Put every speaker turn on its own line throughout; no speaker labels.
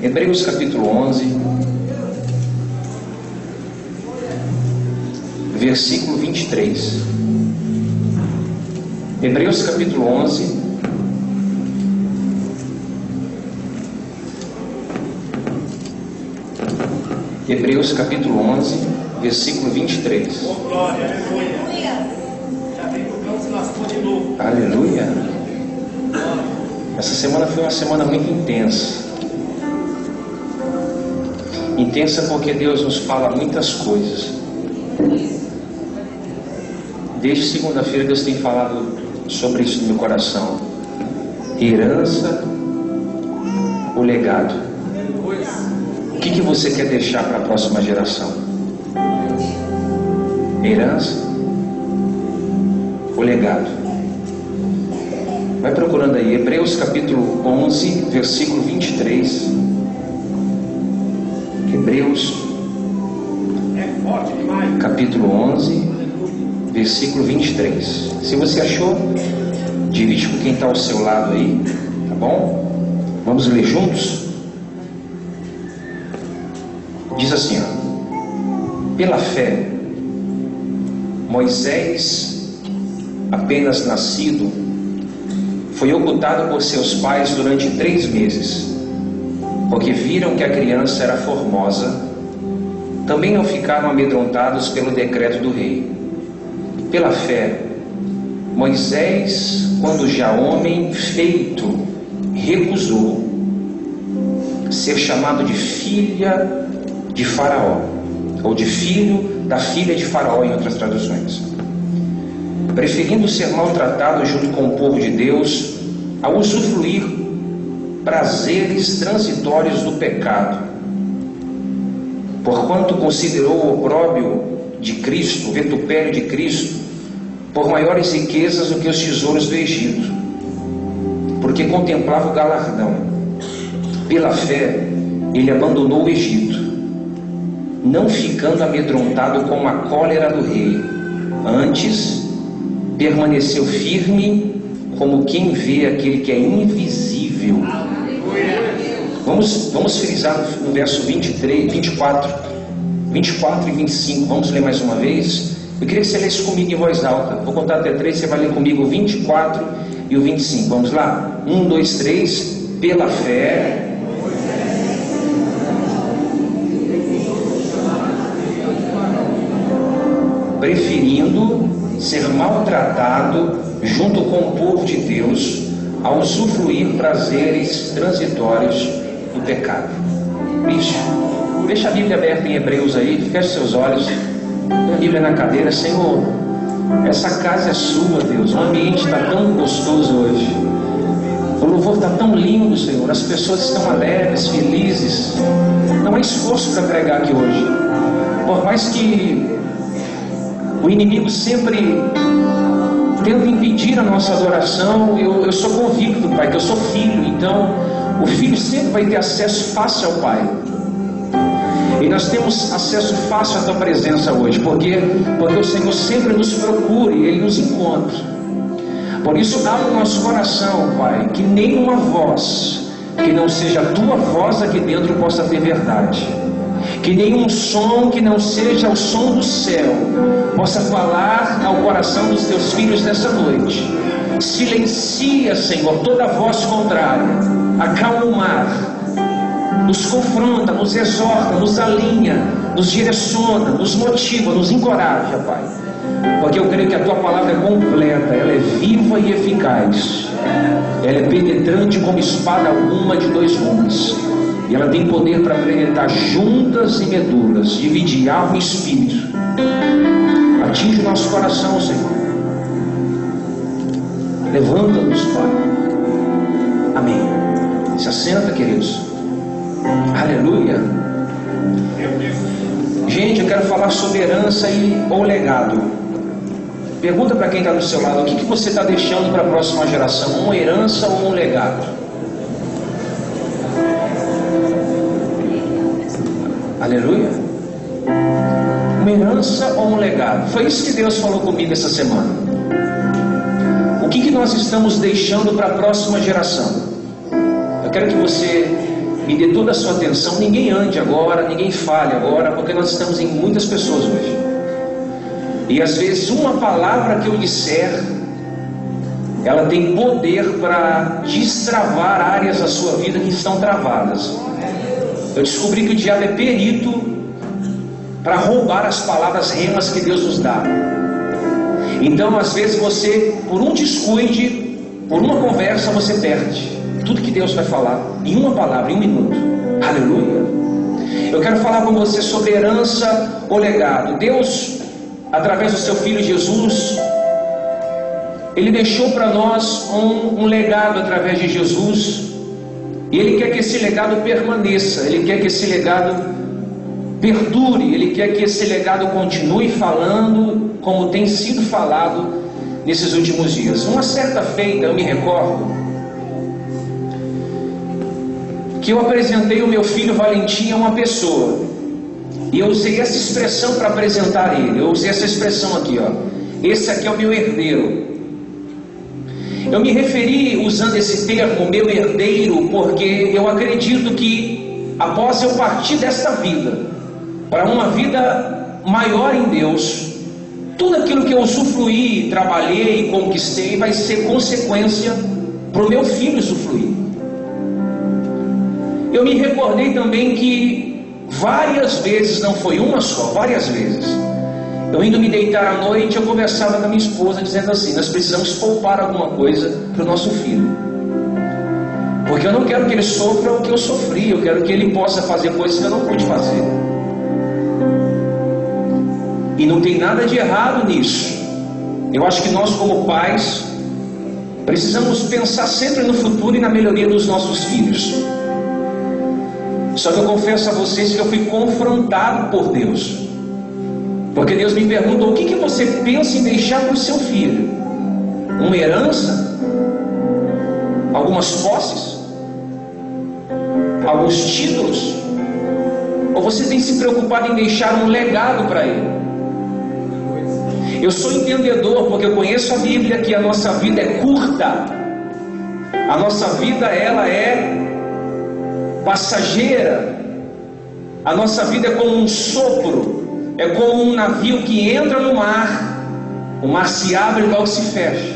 Hebreus capítulo 11, versículo 23. Hebreus capítulo 11, Hebreus capítulo 11, versículo 23.
Oh, glória, aleluia. Já vem pro campo, se lascou de novo.
Aleluia. Essa semana foi uma semana muito intensa. Intensa porque Deus nos fala muitas coisas. Desde segunda-feira Deus tem falado sobre isso no meu coração. Herança, o legado. O que você quer deixar para a próxima geração? Herança, o legado. Vai procurando aí, Hebreus capítulo 11, versículo 23. Hebreus capítulo 11, versículo 23. Se você achou, divide com quem está ao seu lado aí, tá bom? Vamos ler juntos? Diz assim, ó: pela fé, Moisés, apenas nascido, foi ocultado por seus pais durante 3 meses, porque viram que a criança era formosa. Também não ficaram amedrontados pelo decreto do rei. Pela fé, Moisés, quando já homem feito, recusou ser chamado de filha de Faraó, ou de filho da filha de Faraó em outras traduções, preferindo ser maltratado junto com o povo de Deus a usufruir prazeres transitórios do pecado, porquanto considerou o opróbrio de Cristo, o vitupério de Cristo, por maiores riquezas do que os tesouros do Egito, porque contemplava o galardão. Pela fé, ele abandonou o Egito, não ficando amedrontado com a cólera do rei. Antes, permaneceu firme, como quem vê aquele que é invisível. Vamos frisar no verso 23, 24 e 25. Vamos ler mais uma vez. Eu queria que você lesse comigo em voz alta. Vou contar até 3, você vai ler comigo o 24 e o 25. Vamos lá? 1, 2, 3. Pela fé, preferindo ser maltratado junto com o povo de Deus a usufruir prazeres transitórios do pecado. Bicho, deixa a Bíblia aberta em Hebreus aí, feche seus olhos, põe a Bíblia na cadeira. Senhor, essa casa é sua, Deus, o ambiente está tão gostoso hoje, o louvor está tão lindo, Senhor, as pessoas estão alegres, felizes, não há esforço para pregar aqui hoje, por mais que o inimigo sempre tenta impedir a nossa adoração. Eu sou convicto, Pai, que eu sou filho, então o filho sempre vai ter acesso fácil ao Pai, e nós temos acesso fácil à Tua presença hoje, porque o Senhor sempre nos procura e Ele nos encontra. Por isso, abre o nosso coração, Pai, que nenhuma voz que não seja a Tua voz aqui dentro possa ter verdade, que nenhum som que não seja o som do céu possa falar ao coração dos Teus filhos nessa noite. Silencia, Senhor, toda voz contrária, acalma o mar, nos confronta, nos exorta, nos alinha, nos direciona, nos motiva, nos encoraja, Pai, porque eu creio que a Tua palavra é completa, ela é viva e eficaz, ela é penetrante como espada alguma de 2 gumes, e ela tem poder para penetrar juntas e medulas, dividir alma e espírito. Atinge o nosso coração, Senhor. Levanta-nos, Pai. Amém. Se assenta, queridos. Aleluia. Gente, eu quero falar sobre herança ou legado. Pergunta para quem está do seu lado: o que você está deixando para a próxima geração? Uma herança ou um legado? Aleluia. Uma herança ou um legado? Foi isso que Deus falou comigo essa semana. O que nós estamos deixando para a próxima geração? Eu quero que você me dê toda a sua atenção. Ninguém ande agora, ninguém fale agora, porque nós estamos em muitas pessoas hoje. E às vezes uma palavra que eu disser, ela tem poder para destravar áreas da sua vida que estão travadas. Eu descobri que o diabo é perito para roubar as palavras remas que Deus nos dá. Então às vezes você, por um descuide, por uma conversa, você perde tudo que Deus vai falar em uma palavra, em um minuto. Aleluia. Eu quero falar com você sobre herança ou legado. Deus, através do seu Filho Jesus, Ele deixou para nós um legado através de Jesus. E Ele quer que esse legado permaneça. Ele quer que esse legado perdure. Ele quer que esse legado continue falando como tem sido falado nesses últimos dias. Uma certa feita, eu me recordo que eu apresentei o meu filho Valentim a uma pessoa, e eu usei essa expressão para apresentar ele. Eu usei essa expressão aqui, ó: esse aqui é o meu herdeiro. Eu me referi usando esse termo, meu herdeiro, porque eu acredito que após eu partir desta vida para uma vida maior em Deus, tudo aquilo que eu usufruí, trabalhei, conquistei, vai ser consequência para o meu filho usufruir. Eu me recordei também que várias vezes, não foi uma só, várias vezes, eu indo me deitar à noite, eu conversava com a minha esposa dizendo assim: nós precisamos poupar alguma coisa para o nosso filho, porque eu não quero que ele sofra o que eu sofri, eu quero que ele possa fazer coisas que eu não pude fazer. E não tem nada de errado nisso. Eu acho que nós, como pais, precisamos pensar sempre no futuro e na melhoria dos nossos filhos. Só que eu confesso a vocês que eu fui confrontado por Deus, porque Deus me perguntou: o que você pensa em deixar para o seu filho? Uma herança? Algumas posses? Alguns títulos? Ou você tem se preocupado em deixar um legado para ele? Eu sou entendedor, porque eu conheço a Bíblia, que a nossa vida é curta. A nossa vida, ela é passageira. A nossa vida é como um sopro, é como um navio que entra no mar, o mar se abre e logo se fecha.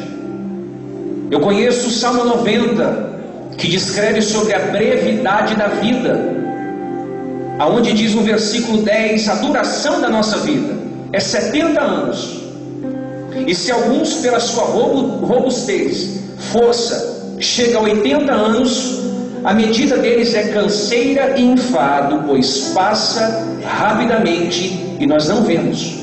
Eu conheço o Salmo 90, que descreve sobre a brevidade da vida, aonde diz no versículo 10, a duração da nossa vida é 70 anos. E se alguns, pela sua robustez, força, chega a 80 anos, a medida deles é canseira e enfado, pois passa rapidamente e nós não vemos.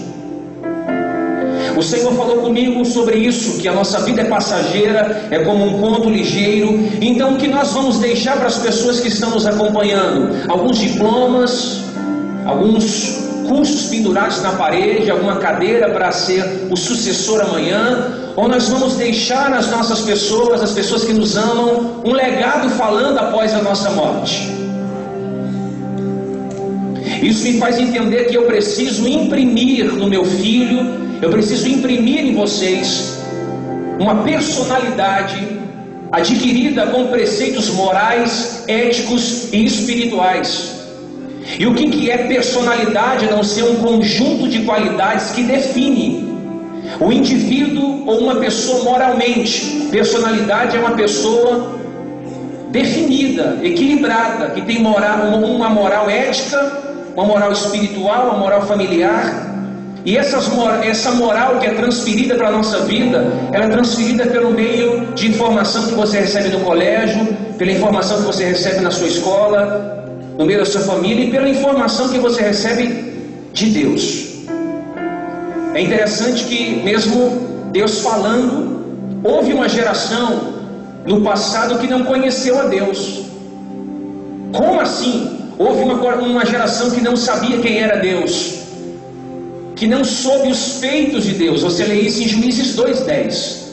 O Senhor falou comigo sobre isso, que a nossa vida é passageira, é como um ponto ligeiro. Então o que nós vamos deixar para as pessoas que estão nos acompanhando? Alguns diplomas, alguns cursos pendurados na parede, alguma cadeira para ser o sucessor amanhã? Ou nós vamos deixar nas nossas pessoas, as pessoas que nos amam, um legado falando após a nossa morte? Isso me faz entender que eu preciso imprimir no meu filho, eu preciso imprimir em vocês uma personalidade adquirida com preceitos morais, éticos e espirituais. E o que é personalidade a não ser um conjunto de qualidades que define o indivíduo ou uma pessoa moralmente? Personalidade é uma pessoa definida, equilibrada, que tem uma moral ética, uma moral espiritual, uma moral familiar. E essa moral que é transferida para a nossa vida, ela é transferida pelo meio de informação que você recebe no colégio, pela informação que você recebe na sua escola, no meio da sua família, e pela informação que você recebe de Deus. É interessante que mesmo Deus falando, houve uma geração no passado que não conheceu a Deus. Como assim? Houve uma geração que não sabia quem era Deus, que não soube os feitos de Deus. Você lê isso em Juízes 2:10.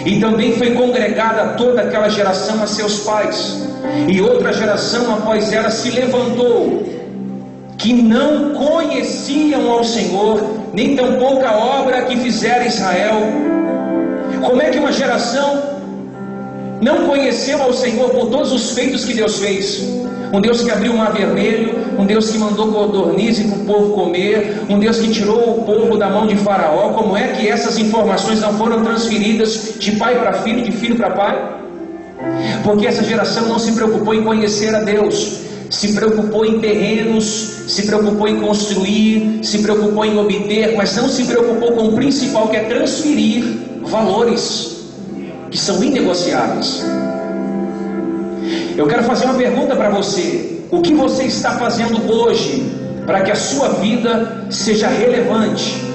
E também foi congregada toda aquela geração a seus pais, e outra geração após ela se levantou, que não conheciam ao Senhor, nem tampouco a obra que fizera Israel. Como é que uma geração não conheceu ao Senhor por todos os feitos que Deus fez? um Deus que abriu o mar vermelho, um Deus que mandou codornizes para o povo comer, um Deus que tirou o povo da mão de Faraó. Como é que essas informações não foram transferidas de pai para filho, de filho para pai? Porque essa geração não se preocupou em conhecer a Deus, se preocupou em terrenos, se preocupou em construir, se preocupou em obter, mas não se preocupou com o principal, que é transferir valores que são inegociáveis. Eu quero fazer uma pergunta para você: o que você está fazendo hoje para que a sua vida seja relevante?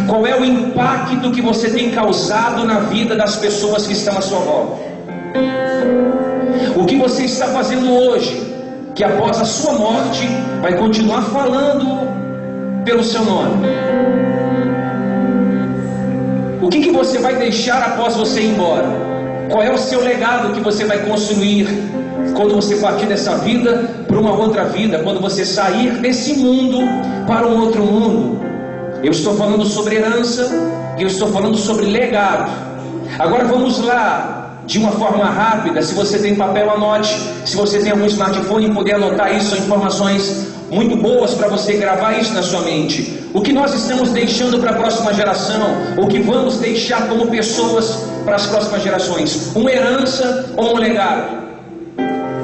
Qual é o impacto que você tem causado na vida das pessoas que estão à sua volta? O que você está fazendo hoje, que após a sua morte vai continuar falando pelo seu nome? O que você vai deixar após você ir embora? Qual é o seu legado que você vai construir quando você partir dessa vida para uma outra vida, quando você sair desse mundo para um outro mundo? Eu estou falando sobre herança, eu estou falando sobre legado. Agora vamos lá, de uma forma rápida. Se você tem papel, anote. Se você tem algum smartphone e puder anotar isso, são informações muito boas para você gravar isso na sua mente. O que nós estamos deixando para a próxima geração, o que vamos deixar como pessoas para as próximas gerações? Uma herança ou um legado?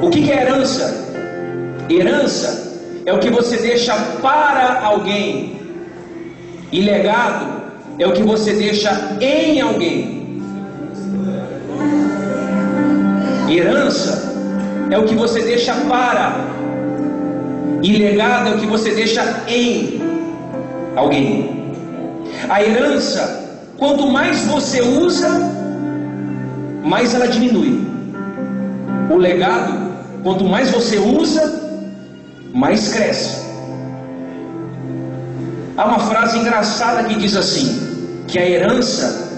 O que é herança? Herança é o que você deixa para alguém, e legado é o que você deixa em alguém. Herança é o que você deixa para, e legado é o que você deixa em alguém. A herança, quanto mais você usa, mais ela diminui. O legado, quanto mais você usa, mais cresce. Há uma frase engraçada que diz assim, que a herança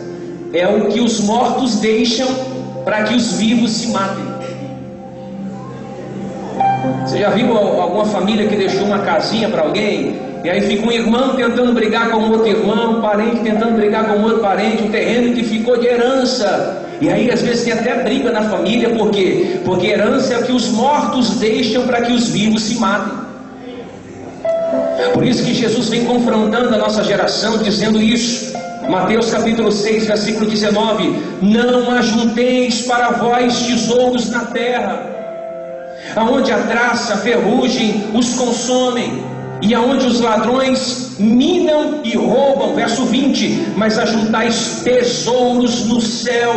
é o que os mortos deixam para que os vivos se matem. Você já viu alguma família que deixou uma casinha para alguém, e aí fica um irmão tentando brigar com outro irmão, um parente tentando brigar com outro parente, um terreno que ficou de herança, e aí às vezes tem até briga na família. Por quê? Porque herança é o que os mortos deixam para que os vivos se matem. Por isso que Jesus vem confrontando a nossa geração, dizendo isso. Mateus capítulo 6, versículo 19: não ajunteis para vós tesouros na terra, aonde a traça, a ferrugem os consomem, e aonde os ladrões minam e roubam. Verso 20: mas ajuntais tesouros no céu,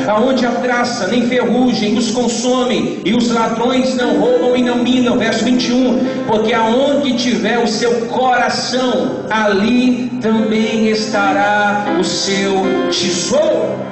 aonde a traça nem ferrugem os consomem, e os ladrões não roubam e não minam. Verso 21: porque aonde tiver o seu coração, ali também estará o seu tesouro.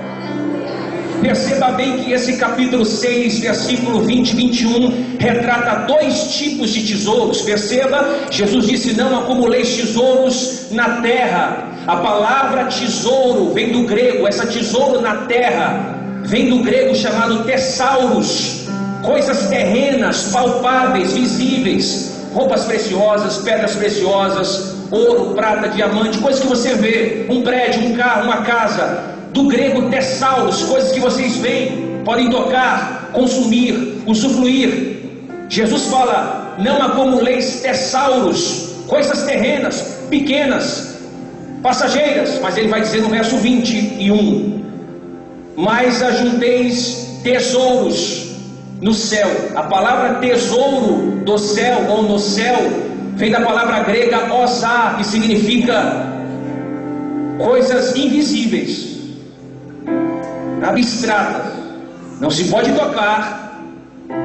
Perceba bem que esse capítulo 6, versículo 20 e 21 retrata dois tipos de tesouros. Perceba, Jesus disse: não acumuleis tesouros na terra. A palavra tesouro vem do grego, essa tesouro na terra vem do grego chamado tesauros, coisas terrenas, palpáveis, visíveis, roupas preciosas, pedras preciosas, ouro, prata, diamante, coisas que você vê, um prédio, um carro, uma casa. Do grego tesauros, coisas que vocês veem, podem tocar, consumir, usufruir. Jesus fala: não acumuleis tesauros, coisas terrenas, pequenas, passageiras. Mas ele vai dizer no verso 21: mas ajunteis tesouros no céu. A palavra tesouro do céu ou no céu vem da palavra grega osá, que significa coisas invisíveis, abstratas, não se pode tocar,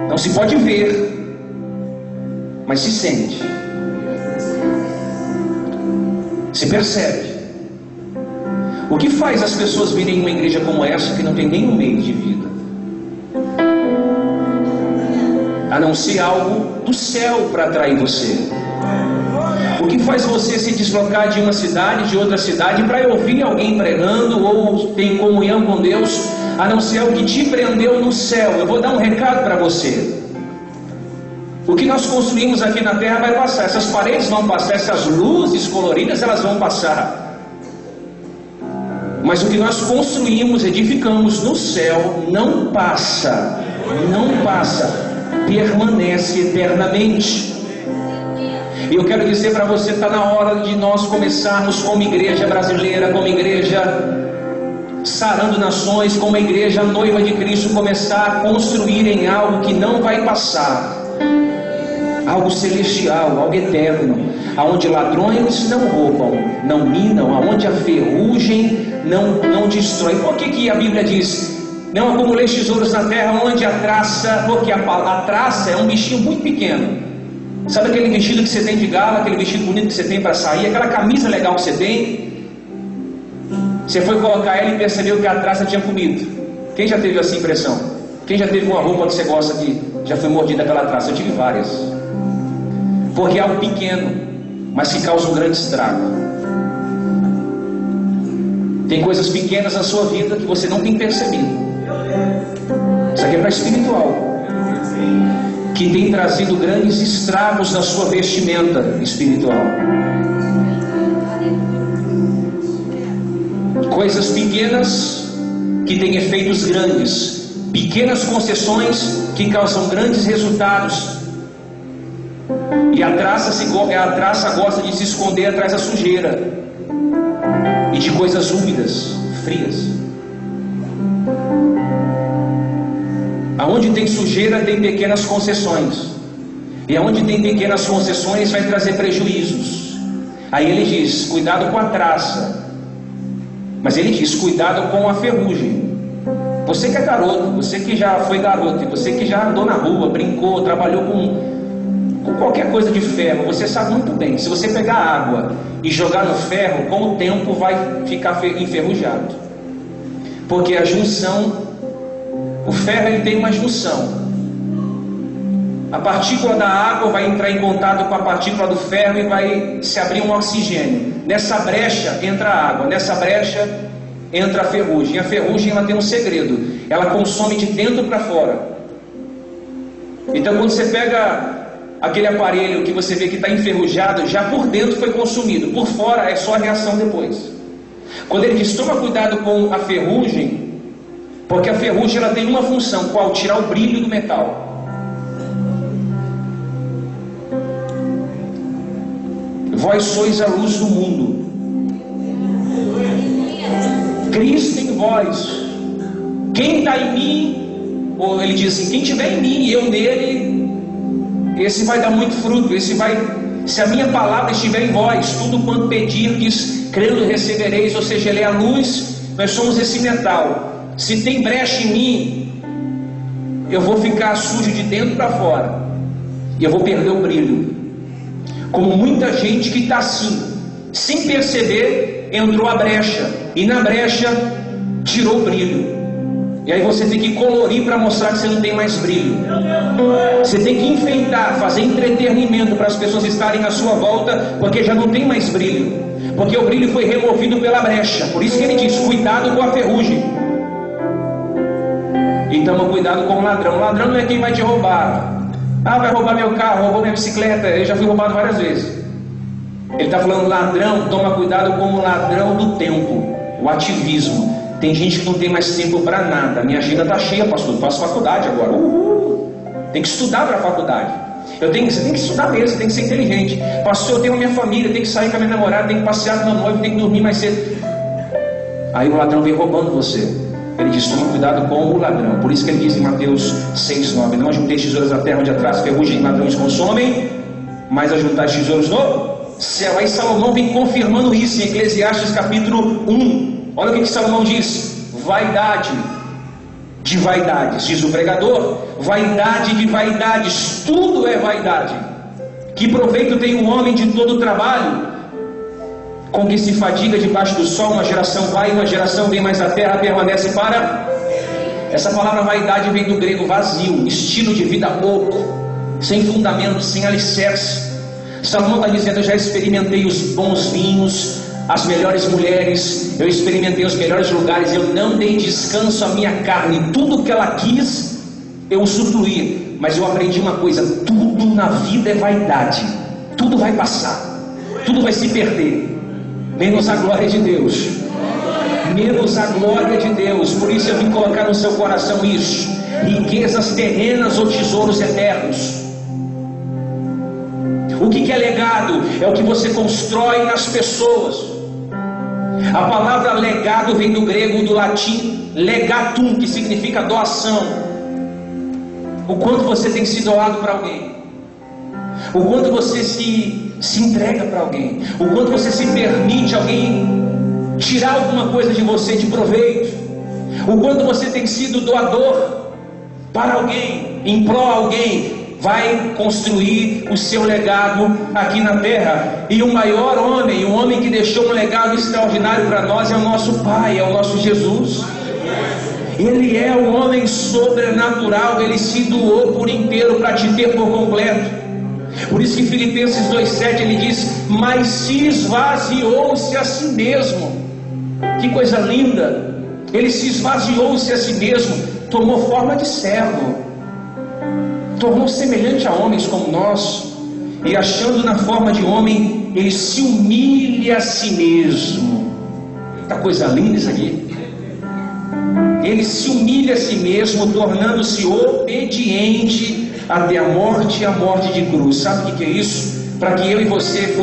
não se pode ver, mas se sente, se percebe. O que faz as pessoas virem em uma igreja como essa, que não tem nenhum meio de vida, a não ser algo do céu para atrair você? O que faz você se deslocar de uma cidade, de outra cidade, para ouvir alguém pregando ou ter comunhão com Deus, a não ser o que te prendeu no céu? Eu vou dar um recado para você. O que nós construímos aqui na terra vai passar, essas paredes vão passar, essas luzes coloridas elas vão passar, mas o que nós construímos, edificamos no céu, não passa. não passa, permanece eternamente. E eu quero dizer para você, está na hora de nós começarmos como igreja brasileira, como igreja sarando nações, como a igreja noiva de Cristo, começar a construir em algo que não vai passar, algo celestial, algo eterno, aonde ladrões não roubam, não minam, aonde a ferrugem não destrói. Por que a Bíblia diz: não acumuleis tesouros na terra onde a traça? Porque a traça é um bichinho muito pequeno. Sabe aquele vestido que você tem de gala, aquele vestido bonito que você tem para sair, aquela camisa legal que você tem? Você foi colocar ela e percebeu que a traça tinha comido. Quem já teve essa impressão? Quem já teve uma roupa que você gosta que já foi mordida pela traça? Eu tive várias. Porque é algo pequeno, mas que causa um grande estrago. Tem coisas pequenas na sua vida que você não tem percebido. Isso aqui é para espiritual, que tem trazido grandes estragos na sua vestimenta espiritual. Coisas pequenas que têm efeitos grandes, pequenas concessões que causam grandes resultados. E a traça gosta de se esconder atrás da sujeira e de coisas úmidas, frias. Aonde tem sujeira tem pequenas concessões, e aonde tem pequenas concessões vai trazer prejuízos. Aí ele diz: cuidado com a traça. Mas ele diz: cuidado com a ferrugem. Você que é garoto, você que já foi garoto, e você que já andou na rua, brincou, trabalhou com qualquer coisa de ferro, você sabe muito bem, se você pegar água e jogar no ferro, com o tempo vai ficar enferrujado. Porque a junção, o ferro ele tem uma junção. A partícula da água vai entrar em contato com a partícula do ferro e vai se abrir um oxigênio. Nessa brecha entra a água, nessa brecha entra a ferrugem. E a ferrugem ela tem um segredo, ela consome de dentro para fora. Então quando você pega aquele aparelho que você vê que está enferrujado, já por dentro foi consumido, por fora é só a reação depois. Quando ele diz: toma cuidado com a ferrugem, porque a ferrugem ela tem uma função, qual? Tirar o brilho do metal. Vós sois a luz do mundo. Cristo em vós. Quem está em mim, ou ele diz assim: quem estiver em mim e eu nele, esse vai dar muito fruto. Se a minha palavra estiver em vós, tudo quanto pedirdes, crendo recebereis. Ou seja, ele é a luz, nós somos esse metal. Se tem brecha em mim, eu vou ficar sujo de dentro para fora, e eu vou perder o brilho. Como muita gente que está assim, sem perceber, entrou a brecha, e na brecha tirou o brilho. E aí você tem que colorir para mostrar que você não tem mais brilho. Você tem que enfeitar, fazer entretenimento para as pessoas estarem à sua volta, porque já não tem mais brilho, porque o brilho foi removido pela brecha. Por isso que ele diz: cuidado com a ferrugem. Então cuidado com o ladrão. O ladrão não é quem vai te roubar. Vai roubar meu carro, roubou minha bicicleta. Eu já fui roubado várias vezes. Ele está falando: ladrão, toma cuidado com o ladrão do tempo, o ativismo. Tem gente que não tem mais tempo para nada. Minha agenda está cheia, pastor, eu faço faculdade agora. Tem que estudar para a faculdade. Você tem que estudar mesmo, você tem que ser inteligente. Pastor, eu tenho a minha família, tenho que sair com a minha namorada, tenho que passear com meu noivo, tenho que dormir mais cedo. Aí o ladrão vem roubando você. Ele diz: toma cuidado com o ladrão. Por isso que ele diz em Mateus 6,9: não ajunteis tesouros na terra onde atrás ferrugem e ladrões consomem, mas ajuntais tesouros no céu. Aí Salomão vem confirmando isso em Eclesiastes capítulo 1. Olha o que Salomão diz: vaidade de vaidades, diz o pregador, vaidade de vaidades, tudo é vaidade. Que proveito tem um homem de todo o trabalho com que se fadiga debaixo do sol? Uma geração vai, uma geração vem, mas a terra permanece para... Essa palavra vaidade vem do grego vazio, estilo de vida oco, sem fundamento, sem alicerce. Salomão está dizendo: eu já experimentei os bons vinhos, as melhores mulheres, eu experimentei os melhores lugares, eu não dei descanso à minha carne, tudo que ela quis eu usufruí, mas eu aprendi uma coisa: tudo na vida é vaidade, tudo vai passar, tudo vai se perder, menos a glória de Deus, menos a glória de Deus. Por isso eu vim colocar no seu coração isso: riquezas terrenas ou tesouros eternos. O que é legado? É o que você constrói nas pessoas. A palavra legado vem do grego, do latim legatum, que significa doação. O quanto você tem se doado para alguém, o quanto você se entrega para alguém, o quanto você se permite alguém tirar alguma coisa de você de proveito, o quanto você tem sido doador para alguém, em pró a alguém, vai construir o seu legado aqui na terra. E o maior homem, o homem que deixou um legado extraordinário para nós, é o nosso Pai, é o nosso Jesus. Ele é um homem sobrenatural, ele se doou por inteiro para te ter por completo. Por isso que Filipenses 2,7 ele diz: mas se esvaziou-se a si mesmo. Que coisa linda! Ele se esvaziou-se a si mesmo, tomou forma de servo, tornou semelhante a homens como nós, e achando na forma de homem, ele se humilha a si mesmo. Que coisa linda isso aqui! Ele se humilha a si mesmo, tornando-se obediente até a morte de cruz. Sabe o que é isso? Para que eu e você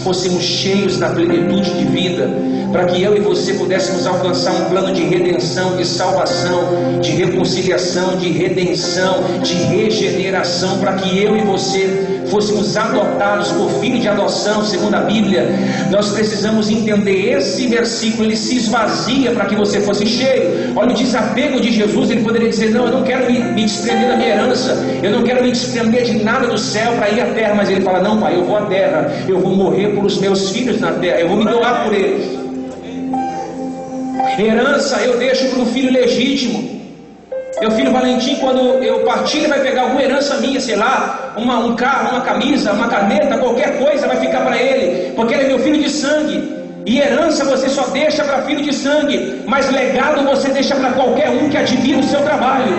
fôssemos cheios da plenitude de vida, para que eu e você pudéssemos alcançar um plano de redenção, de salvação, de reconciliação, de redenção, de regeneração, para que eu e você fôssemos adotados por filho de adoção, segundo a Bíblia. Nós precisamos entender esse versículo. Ele se esvazia para que você fosse cheio. Olha o desapego de Jesus. Ele poderia dizer: não, eu não quero me desprender da minha herança, eu não quero me desprender de nada do céu para ir à terra. Mas ele fala: não, Pai, eu vou à terra, eu vou morrer por os meus filhos na terra, eu vou me doar por eles. Herança eu deixo para o filho legítimo. Meu filho Valentim, quando eu partir, ele vai pegar alguma herança minha, sei lá, um carro, uma camisa, uma caneta, qualquer coisa vai ficar para ele, porque ele é meu filho de sangue. E herança você só deixa para filho de sangue, mas legado você deixa para qualquer um que admira o seu trabalho.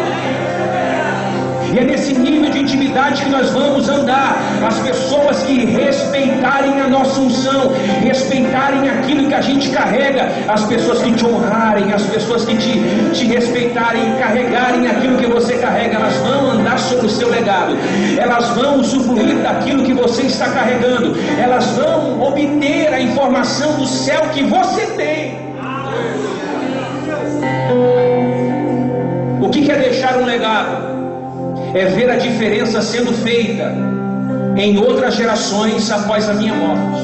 E é nesse nível de intimidade que nós vamos andar. As pessoas que respeitarem a nossa unção, respeitarem aquilo que a gente carrega, as pessoas que te honrarem, as pessoas que te respeitarem, carregarem aquilo que você carrega, elas vão andar sobre o seu legado, elas vão usufruir daquilo que você está carregando, elas vão obter a informação do céu que você tem. O que é deixar um legado? É ver a diferença sendo feita em outras gerações após a minha morte.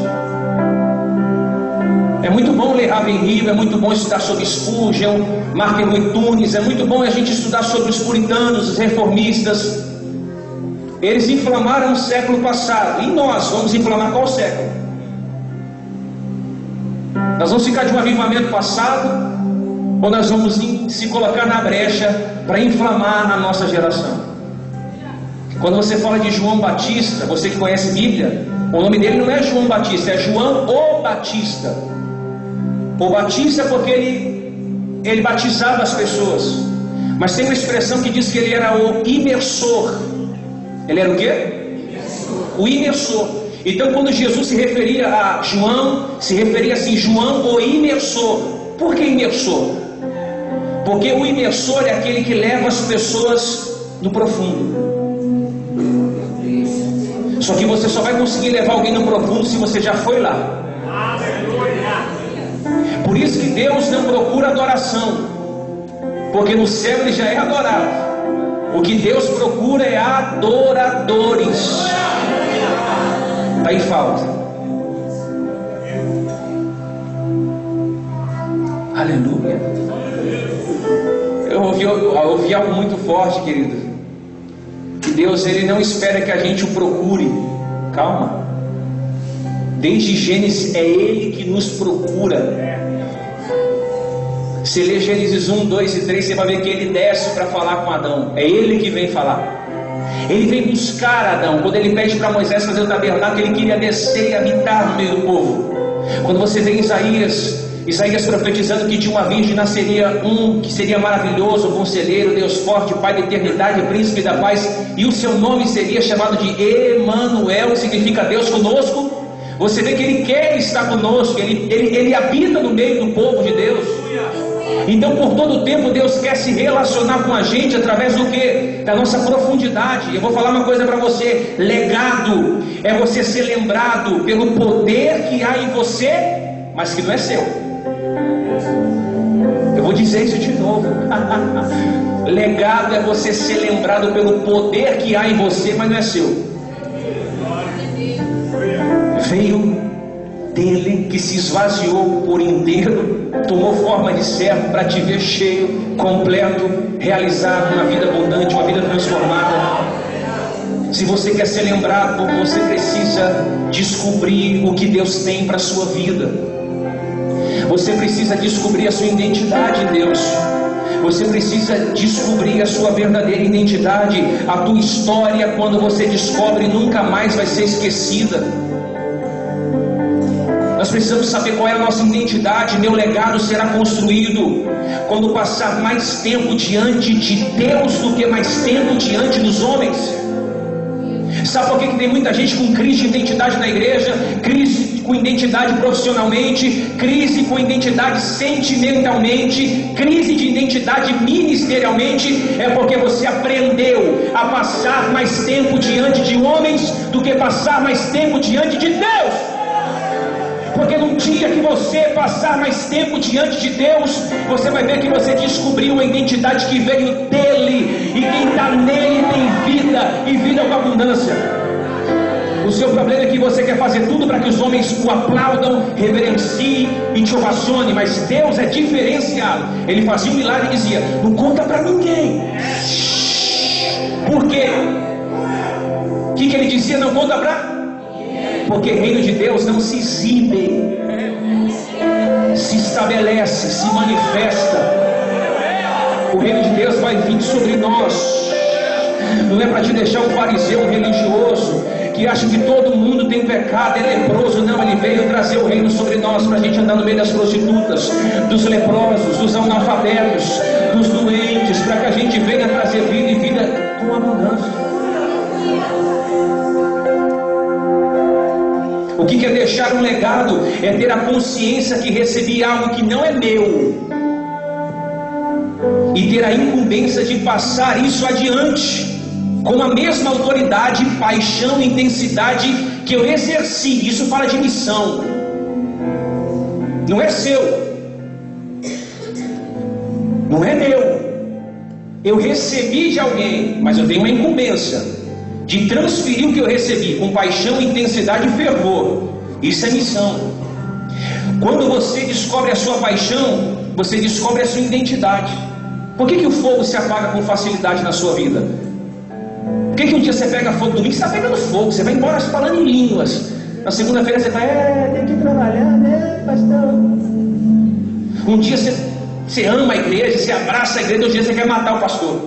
É muito bom ler Ravenhill, é muito bom estudar sobre Spurgeon, Martin Lloyd Jones, é muito bom a gente estudar sobre os puritanos, os reformistas. Eles inflamaram o século passado, e nós vamos inflamar qual século? Nós vamos ficar de um avivamento passado, ou nós vamos se colocar na brecha para inflamar a nossa geração? Quando você fala de João Batista, você que conhece Bíblia, o nome dele não é João Batista, é João o Batista. O Batista porque ele batizava as pessoas. Mas tem uma expressão que diz que ele era o imersor. Ele era o quê? O imersor. Então quando Jesus se referia a João, se referia assim: João o imersor. Por que imersor? Porque o imersor é aquele que leva as pessoas no profundo. Só que você só vai conseguir levar alguém no profundo se você já foi lá. Por isso que Deus não procura adoração, porque no céu ele já é adorado. O que Deus procura é adoradores. Está em falta. Aleluia. Eu ouvi algo muito forte, querido. Que Deus, ele não espera que a gente o procure. Calma. Desde Gênesis é Ele que nos procura. Você lê Gênesis 1, 2 e 3, você vai ver que Ele desce para falar com Adão. É Ele que vem falar. Ele vem buscar Adão. Quando Ele pede para Moisés fazer o tabernáculo, Ele queria descer e habitar no meio do povo. Quando você vê Isaías profetizando que de uma virgem nasceria um que seria maravilhoso, conselheiro, Deus forte, Pai da eternidade, príncipe da paz, e o seu nome seria chamado de Emanuel, que significa Deus conosco. Você vê que Ele quer estar conosco, Ele habita no meio do povo de Deus. Então, por todo o tempo, Deus quer se relacionar com a gente através do quê? Da nossa profundidade. Eu vou falar uma coisa para você: legado é você ser lembrado pelo poder que há em você, mas que não é seu. Eu vou dizer isso de novo. Legado é você ser lembrado pelo poder que há em você, mas não é seu. Veio dele, que se esvaziou por inteiro, tomou forma de servo para te ver cheio, completo, realizado, uma vida abundante, uma vida transformada. Se você quer ser lembrado, você precisa descobrir o que Deus tem para a sua vida. Você precisa descobrir a sua identidade em Deus. Você precisa descobrir a sua verdadeira identidade. A tua história, quando você descobre, nunca mais vai ser esquecida. Nós precisamos saber qual é a nossa identidade. Meu legado será construído quando passar mais tempo diante de Deus do que mais tempo diante dos homens. Sabe por que tem muita gente com crise de identidade na igreja? Crise com identidade profissionalmente, crise com identidade sentimentalmente, crise de identidade ministerialmente. É porque você aprendeu a passar mais tempo diante de homens do que passar mais tempo diante de Deus. Porque no dia que você passar mais tempo diante de Deus, você vai ver que você descobriu a identidade que veio dele, e quem está nele tem vida, e vida com abundância. O seu problema é que você quer fazer tudo para que os homens o aplaudam, reverenciem e te ovacionem, mas Deus é diferenciado. Ele fazia um milagre e dizia: não conta para ninguém. Por quê? O que ele dizia? Não conta para... Porque o reino de Deus não se exibe, se estabelece, se manifesta. O reino de Deus vai vir sobre nós. Não é para te deixar um fariseu religioso que acha que todo mundo tem pecado, é leproso. Não, ele veio trazer o reino sobre nós, para a gente andar no meio das prostitutas, dos leprosos, dos analfabetos, dos doentes, para que a gente venha trazer vida e vida com abundância. O que é deixar um legado? É ter a consciência que recebi algo que não é meu, e ter a incumbência de passar isso adiante, com a mesma autoridade, paixão e intensidade que eu exerci. Isso fala de missão. Não é seu, não é meu. Eu recebi de alguém, mas eu tenho uma incumbência de transferir o que eu recebi com paixão, intensidade e fervor. Isso é missão. Quando você descobre a sua paixão, você descobre a sua identidade. Por que o fogo se apaga com facilidade na sua vida? Por que um dia você pega fogo, domingo você está pegando fogo, você vai embora falando em línguas, na segunda-feira você vai, tem que trabalhar, né, pastor? Um dia você ama a igreja, você abraça a igreja, outro dia você quer matar o pastor.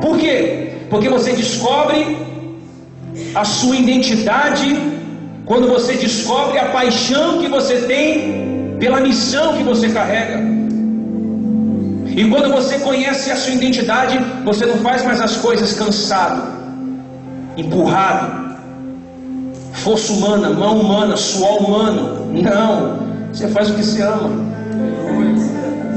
Por quê? Porque você descobre a sua identidade quando você descobre a paixão que você tem pela missão que você carrega. E quando você conhece a sua identidade, você não faz mais as coisas cansado, empurrado, força humana, mão humana, suor humano. Não, você faz o que você ama.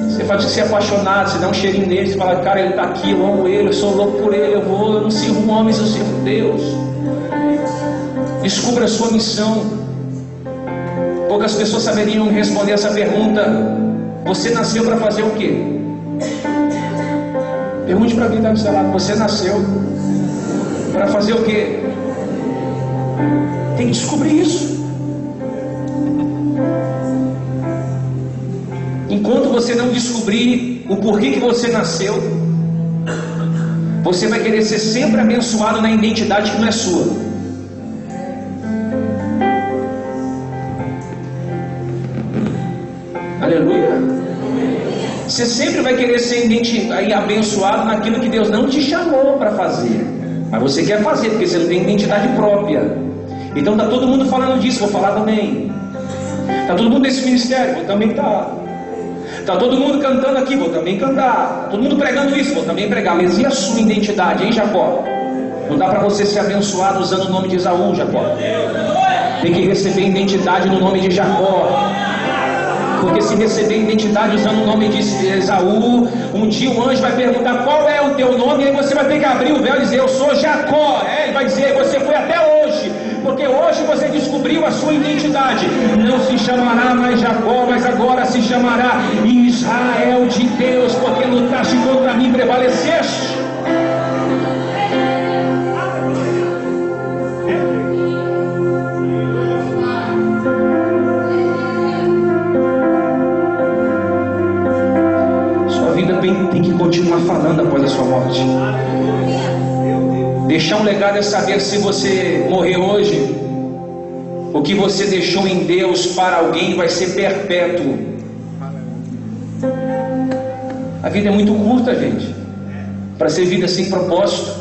Você faz o que você é apaixonado. Você dá um cheirinho nele, você fala: cara, ele está aqui, eu amo ele, eu sou louco por ele, eu não sirvo homens, eu sirvo Deus. Descubra a sua missão. Poucas pessoas saberiam responder essa pergunta: você nasceu para fazer o quê? Pergunte para quem está do seu lado: você nasceu para fazer o quê? Tem que descobrir isso. Enquanto você não descobrir o porquê que você nasceu, você vai querer ser sempre abençoado na identidade que não é sua. Aleluia. Você sempre vai querer ser abençoado naquilo que Deus não te chamou para fazer, mas você quer fazer porque você não tem identidade própria. Então está todo mundo falando disso, vou falar também. Está todo mundo nesse ministério, vou também estar. Está todo mundo cantando aqui, vou também cantar. Está todo mundo pregando isso, vou também pregar. Mas e a sua identidade, hein, Jacó? Não dá para você ser abençoado usando o nome de Esaú, Jacó. Tem que receber identidade no nome de Jacó. Porque se receber identidade usando o nome de Esaú, um dia um anjo vai perguntar qual é o teu nome, e aí você vai ter que abrir o véu e dizer: eu sou Jacó. Ele vai dizer: você foi até hoje, porque hoje você descobriu a sua identidade. Não se chamará mais Jacó, mas agora se chamará Israel de Deus, porque lutaste contra mim e prevaleceste. Tem que continuar falando após a sua morte. Deixar um legado é saber se você morrer hoje, o que você deixou em Deus para alguém vai ser perpétuo. A vida é muito curta, gente, para ser vida sem propósito.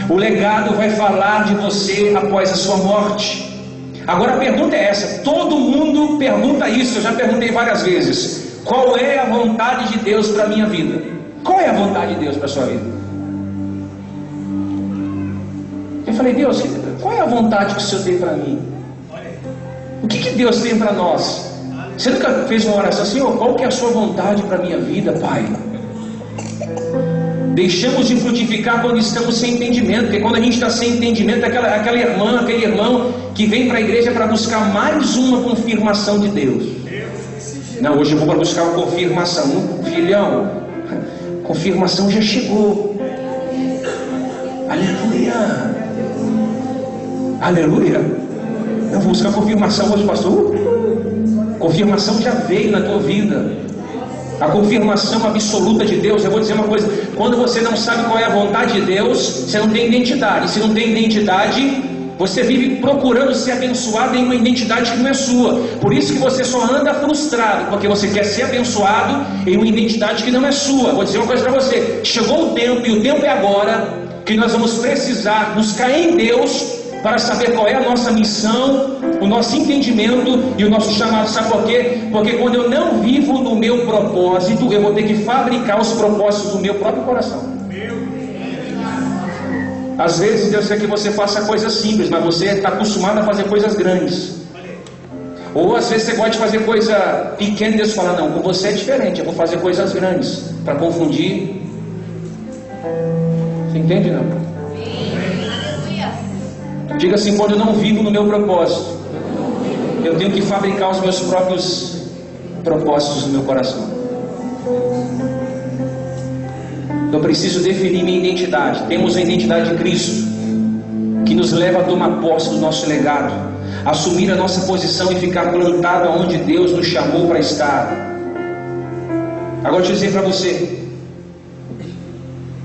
O legado vai falar de você após a sua morte. Agora a pergunta é essa, todo mundo pergunta isso, eu já perguntei várias vezes: qual é a vontade de Deus para a minha vida? Qual é a vontade de Deus para a sua vida? Eu falei: Deus, qual é a vontade que o Senhor tem para mim? O que Deus tem para nós? Você nunca fez uma oração assim: qual que é a sua vontade para a minha vida, Pai? Deixamos de frutificar quando estamos sem entendimento, porque quando a gente está sem entendimento, aquela irmã, aquele irmão que vem para a igreja para buscar mais uma confirmação de Deus. Não, hoje eu vou para buscar uma confirmação. Filhão, confirmação já chegou. Aleluia. Aleluia. Eu vou buscar confirmação hoje, pastor. Confirmação já veio na tua vida. A confirmação absoluta de Deus. Eu vou dizer uma coisa: quando você não sabe qual é a vontade de Deus, você não tem identidade. Se não tem identidade, você vive procurando ser abençoado em uma identidade que não é sua. Por isso que você só anda frustrado, porque você quer ser abençoado em uma identidade que não é sua. Vou dizer uma coisa para você: chegou o tempo, e o tempo é agora, que nós vamos precisar buscar em Deus para saber qual é a nossa missão, o nosso entendimento e o nosso chamado. Sabe por quê? Porque quando eu não vivo no meu propósito, eu vou ter que fabricar os propósitos do meu próprio coração. Às vezes Deus quer que você faça coisas simples, mas você está acostumado a fazer coisas grandes. Ou às vezes você gosta de fazer coisa pequena e Deus fala: não, com você é diferente, eu vou fazer coisas grandes, para confundir. Você entende, não? Diga assim: quando eu não vivo no meu propósito, eu tenho que fabricar os meus próprios propósitos no meu coração. Eu preciso definir minha identidade. Temos a identidade de Cristo, que nos leva a tomar posse do nosso legado, assumir a nossa posição e ficar plantado onde Deus nos chamou para estar. Agora deixa eu dizer para você,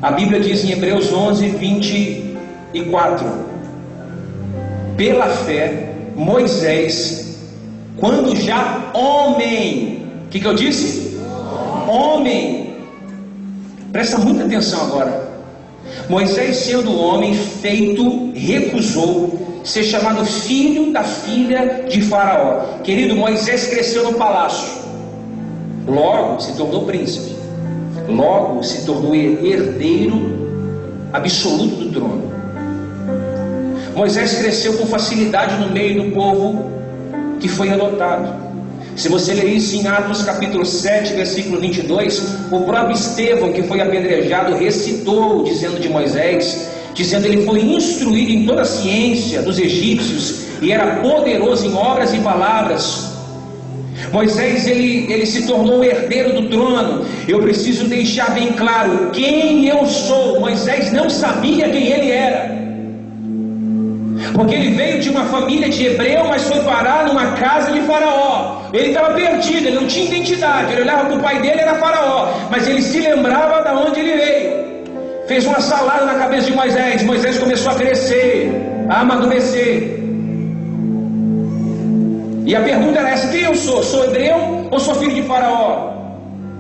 a Bíblia diz em Hebreus 11:24: pela fé Moisés, quando já homem, o que eu disse? Homem. Presta muita atenção agora. Moisés, sendo homem feito, recusou ser chamado filho da filha de Faraó. Querido, Moisés cresceu no palácio, logo se tornou príncipe, logo se tornou herdeiro absoluto do trono. Moisés cresceu com facilidade no meio do povo que foi adotado. Se você ler isso em Atos capítulo 7, versículo 22, o próprio Estevão, que foi apedrejado, recitou dizendo de Moisés, dizendo: ele foi instruído em toda a ciência dos egípcios e era poderoso em obras e palavras. Moisés, ele se tornou herdeiro do trono. Eu preciso deixar bem claro quem eu sou. Moisés não sabia quem ele era, porque ele veio de uma família de hebreu, mas foi parar numa casa de Faraó. Ele estava perdido, ele não tinha identidade. Ele olhava para o pai dele, era Faraó, mas ele se lembrava de onde ele veio. Fez uma salada na cabeça de Moisés. Moisés começou a crescer, a amadurecer. E a pergunta era essa: quem eu sou? Sou hebreu ou sou filho de Faraó?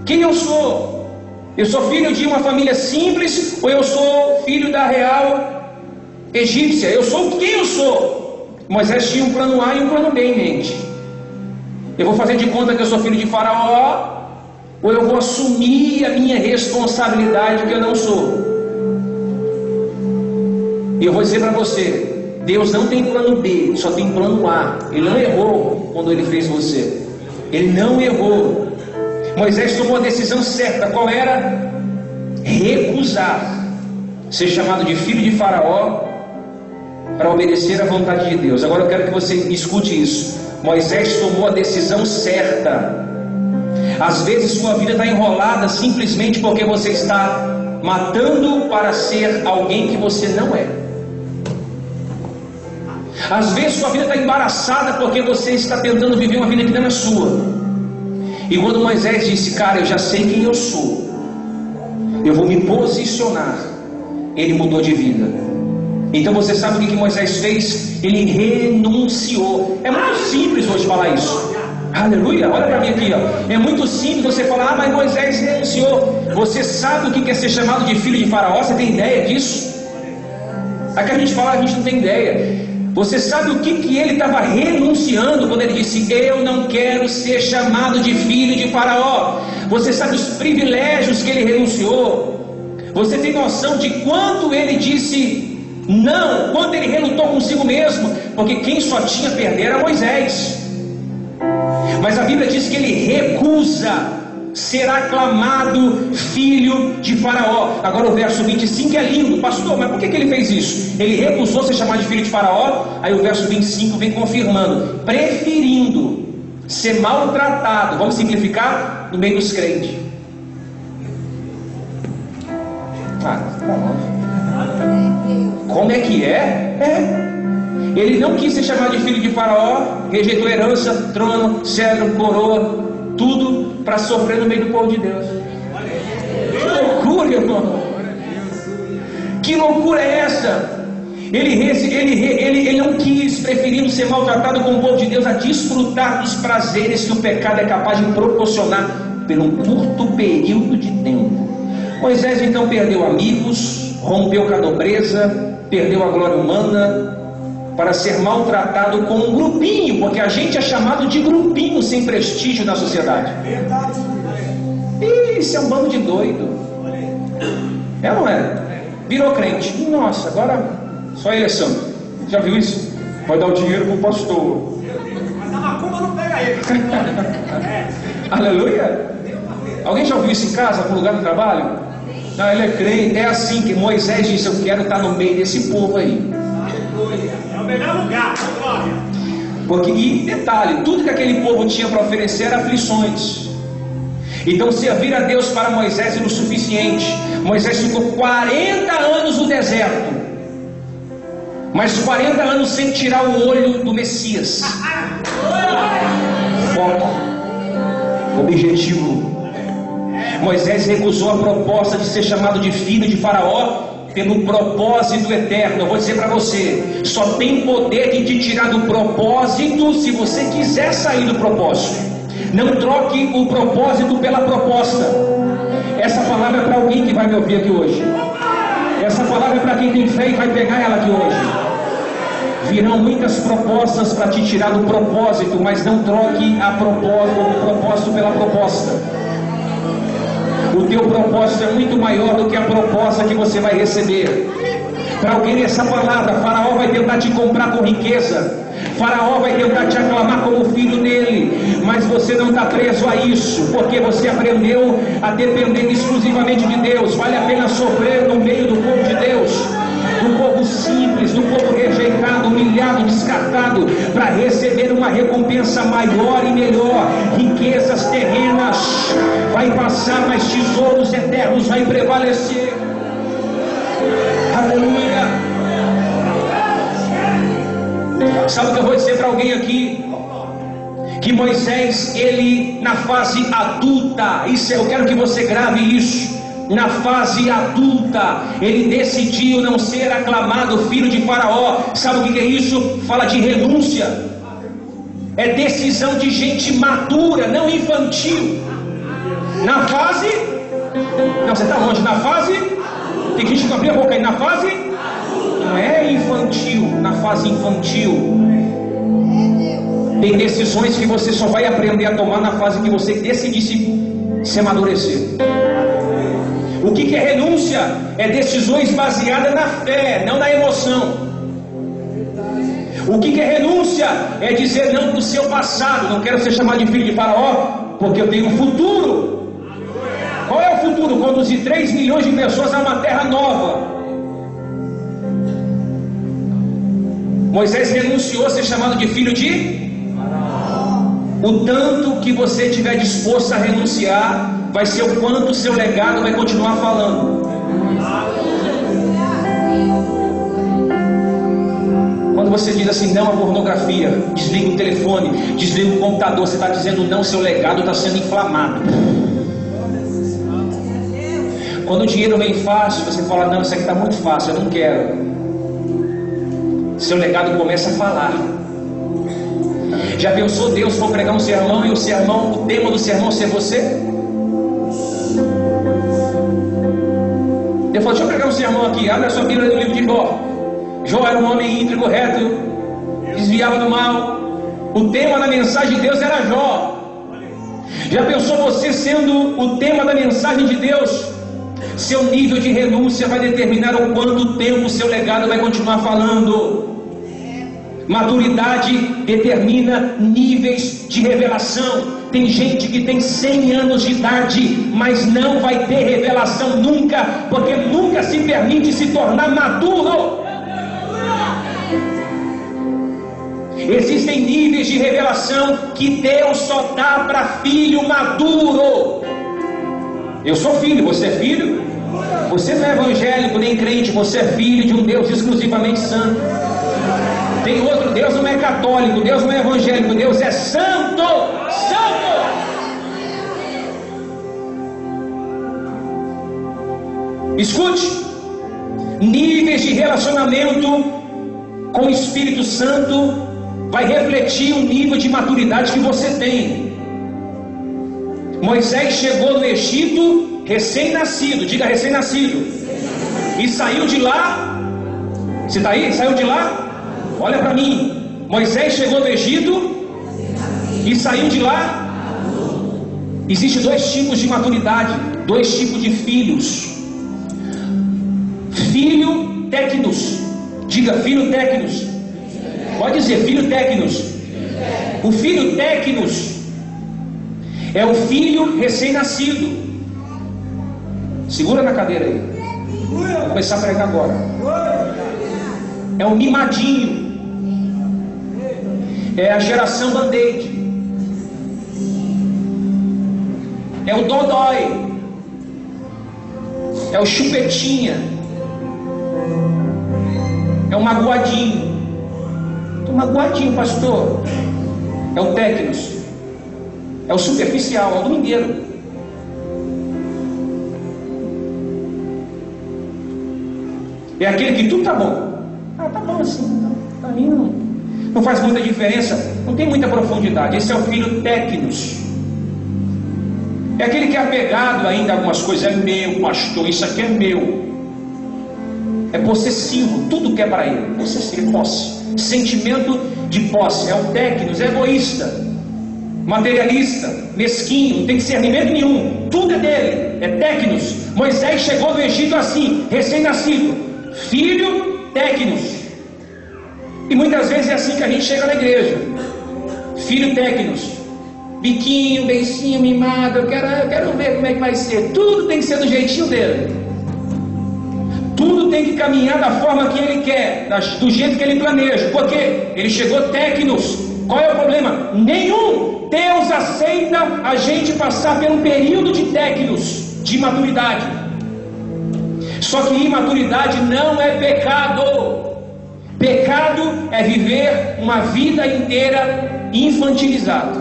Quem eu sou? Eu sou filho de uma família simples ou eu sou filho da real egípcia? Eu sou quem eu sou. Moisés tinha um plano A e um plano B em mente. Eu vou fazer de conta que eu sou filho de Faraó, ou eu vou assumir a minha responsabilidade que eu não sou. E eu vou dizer para você: Deus não tem plano B, só tem plano A. Ele não errou. quando ele fez você. Ele não errou. Moisés tomou a decisão certa. Qual era? Recusar ser chamado de filho de Faraó para obedecer à vontade de Deus. Agora eu quero que você escute isso. Moisés tomou a decisão certa. Às vezes sua vida está enrolada simplesmente porque você está matando para ser alguém que você não é. Às vezes sua vida está embaraçada porque você está tentando viver uma vida que não é sua. E quando Moisés disse, cara, eu já sei quem eu sou, eu vou me posicionar, ele mudou de vida. Então você sabe o que Moisés fez? Ele renunciou. É muito simples hoje falar isso. Aleluia, olha para mim aqui, ó. É muito simples você falar, mas Moisés renunciou. Você sabe o que é ser chamado de filho de Faraó? Você tem ideia disso? Aqui a gente fala, a gente não tem ideia. Você sabe o que ele estava renunciando quando ele disse, eu não quero ser chamado de filho de Faraó? Você sabe os privilégios que ele renunciou? Você tem noção de quanto ele disse não, quanto ele relutou consigo mesmo? Porque quem só tinha a perder era Moisés. Mas a Bíblia diz que ele recusa ser aclamado filho de Faraó. Agora o verso 25 é lindo. Pastor, mas por que ele fez isso? Ele recusou ser chamado de filho de Faraó. Aí o verso 25 vem confirmando, preferindo ser maltratado, vamos simplificar, no meio dos crentes. Como é que é? Ele não quis ser chamado de filho de Faraó, rejeitou herança, trono, cetro, coroa, tudo para sofrer no meio do povo de Deus. Que loucura, irmão! Que loucura é essa? Ele não quis, preferindo ser maltratado com o povo de Deus, a desfrutar dos prazeres que o pecado é capaz de proporcionar por um curto período de tempo. Moisés então perdeu amigos, rompeu com a nobreza, perdeu a glória humana, para ser maltratado com um grupinho, porque a gente é chamado de grupinho sem prestígio na sociedade. Isso é um bando de doido. É ou não é? Virou crente. Nossa, agora só eleição. Já viu isso? Vai dar o dinheiro pro pastor.
Mas a macumba não pega ele.
Aleluia. Alguém já ouviu isso em casa, no lugar do trabalho? Não, ele é crente. É assim que Moisés disse, eu quero estar no meio desse povo aí.
É o melhor lugar, glória.
Porque, e detalhe, tudo que aquele povo tinha para oferecer era aflições. Então servir a Deus para Moisés era o suficiente. Moisés ficou 40 anos no deserto, mas 40 anos sem tirar o olho do Messias. Foco, objetivo. Moisés recusou a proposta de ser chamado de filho de Faraó pelo propósito eterno. Eu vou dizer para você, só tem poder de te tirar do propósito se você quiser sair do propósito. Não troque o propósito pela proposta. Essa palavra é para alguém que vai me ouvir aqui hoje. Essa palavra é para quem tem fé e vai pegar ela aqui hoje. Virão muitas propostas para te tirar do propósito, mas não troque o propósito pela proposta. O teu propósito é muito maior do que a proposta que você vai receber. Para alguém nessa palavra, Faraó vai tentar te comprar com riqueza, Faraó vai tentar te aclamar como filho dele, mas você não está preso a isso, porque você aprendeu a depender exclusivamente de Deus. Vale a pena sofrer no meio do povo de Deus, do povo simples, do povo rejeitado, humilhado, descartado, para receber uma recompensa maior e melhor. Riquezas terrenas vai passar, mas tesouros eternos vai prevalecer. Aleluia. Sabe o que eu vou dizer para alguém aqui? Que Moisés, ele na fase adulta, isso eu quero que você grave isso. Na fase adulta, ele decidiu não ser aclamado filho de Faraó. Sabe o que é isso? Fala de renúncia. É decisão de gente madura, não infantil. Na fase, não, você está longe. Na fase, tem gente que abriu a boca aí. Na fase, não é infantil. Na fase infantil, tem decisões que você só vai aprender a tomar na fase que você decidir se amadurecer. O que é renúncia? É decisões baseadas na fé, não na emoção. O que é renúncia? É dizer não para o seu passado. Não quero ser chamado de filho de Faraó, porque eu tenho um futuro. Qual é o futuro? Conduzir 3 milhões de pessoas a uma terra nova. Moisés renunciou a ser chamado de filho de Faraó. O tanto que você estiver disposto a renunciar, vai ser o quanto o seu legado vai continuar falando. Quando você diz assim, não à pornografia, desliga o telefone, desliga o computador, você está dizendo não, seu legado está sendo inflamado. Quando o dinheiro vem fácil, você fala, não, isso aqui está muito fácil, eu não quero. Seu legado começa a falar. Já pensou Deus for pregar um sermão e o tema do sermão ser você? Deus falou, deixa eu pregar um sermão aqui, abre a sua Bíblia no livro de Jó. Jó era um homem íntegro, reto, desviava do mal. O tema da mensagem de Deus era Jó. Já pensou você sendo o tema da mensagem de Deus? Seu nível de renúncia vai determinar o quanto tempo o seu legado vai continuar falando. Maturidade determina níveis de revelação. Tem gente que tem 100 anos de idade, mas não vai ter revelação nunca, porque nunca se permite se tornar maduro. Existem níveis de revelação que Deus só dá para filho maduro. Eu sou filho, você é filho? Você não é evangélico nem crente, você é filho de um Deus exclusivamente santo. Tem outro Deus, não é católico, Deus não é evangélico, Deus é santo, santo. Escute, níveis de relacionamento com o Espírito Santo vai refletir o nível de maturidade que você tem. Moisés chegou no Egito recém-nascido, diga recém-nascido, e saiu de lá. Você está aí? Saiu de lá? Olha para mim. Moisés chegou no Egito e saiu de lá. Existem 2 tipos de maturidade, 2 tipos de filhos. Filho técnicos, diga filho técnicos. Pode dizer filho técnicos. O filho técnicos é o filho recém-nascido. Segura na cadeira aí. Vou começar a pregar agora. É o mimadinho. É a geração band-aid. É o dodói. É o chupetinha. É o magoadinho. Estou magoadinho, pastor. É o técnicos. É o superficial, é o domingueiro. É aquele que tudo tá bom. Ah, tá bom assim. Para mim não faz muita diferença. Não tem muita profundidade. Esse é o filho técnicos. É aquele que é apegado ainda a algumas coisas. É meu, pastor, isso aqui é meu. É possessivo, tudo que é para ele. Possessivo, posse. Sentimento de posse. É o técnicos, é egoísta, materialista, mesquinho, não tem discernimento nenhum. Tudo é dele, é técnicos. Moisés chegou no Egito assim, recém-nascido, filho técnicos. E muitas vezes é assim que a gente chega na igreja. Filho técnicos, biquinho, beicinho, mimado. Eu quero ver como é que vai ser. Tudo tem que ser do jeitinho dele. Tudo tem que caminhar da forma que ele quer, do jeito que ele planeja. Porque ele chegou técnicos. Qual é o problema? Nenhum. Deus aceita a gente passar por um período de técnicos, de maturidade. Só que imaturidade não é pecado. Pecado é viver uma vida inteira infantilizado.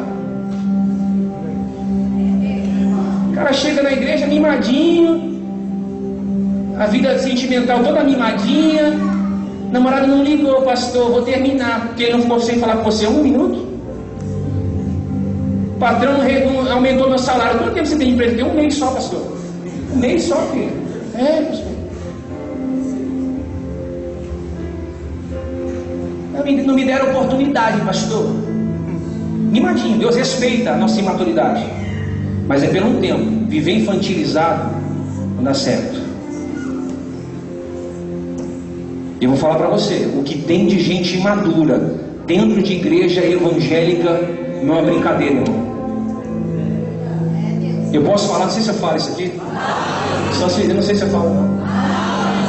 O cara chega na igreja mimadinho, a vida sentimental toda mimadinha. Namorado não ligou, pastor, vou terminar, porque ele não ficou sem falar com você 1 minuto. O patrão não aumentou meu salário. Quanto tempo você tem de empresa? Tem 1 mês só, pastor. 1 mês só, filho. É, pastor. Não me deram oportunidade, pastor. Mimadinho, Deus respeita a nossa imaturidade, mas é pelo um tempo. Viver infantilizado não dá certo. Eu vou falar para você, o que tem de gente imadura dentro de igreja evangélica não é brincadeira, irmão. Eu posso falar, não sei se eu falo isso aqui. Eu não sei se eu falo, não.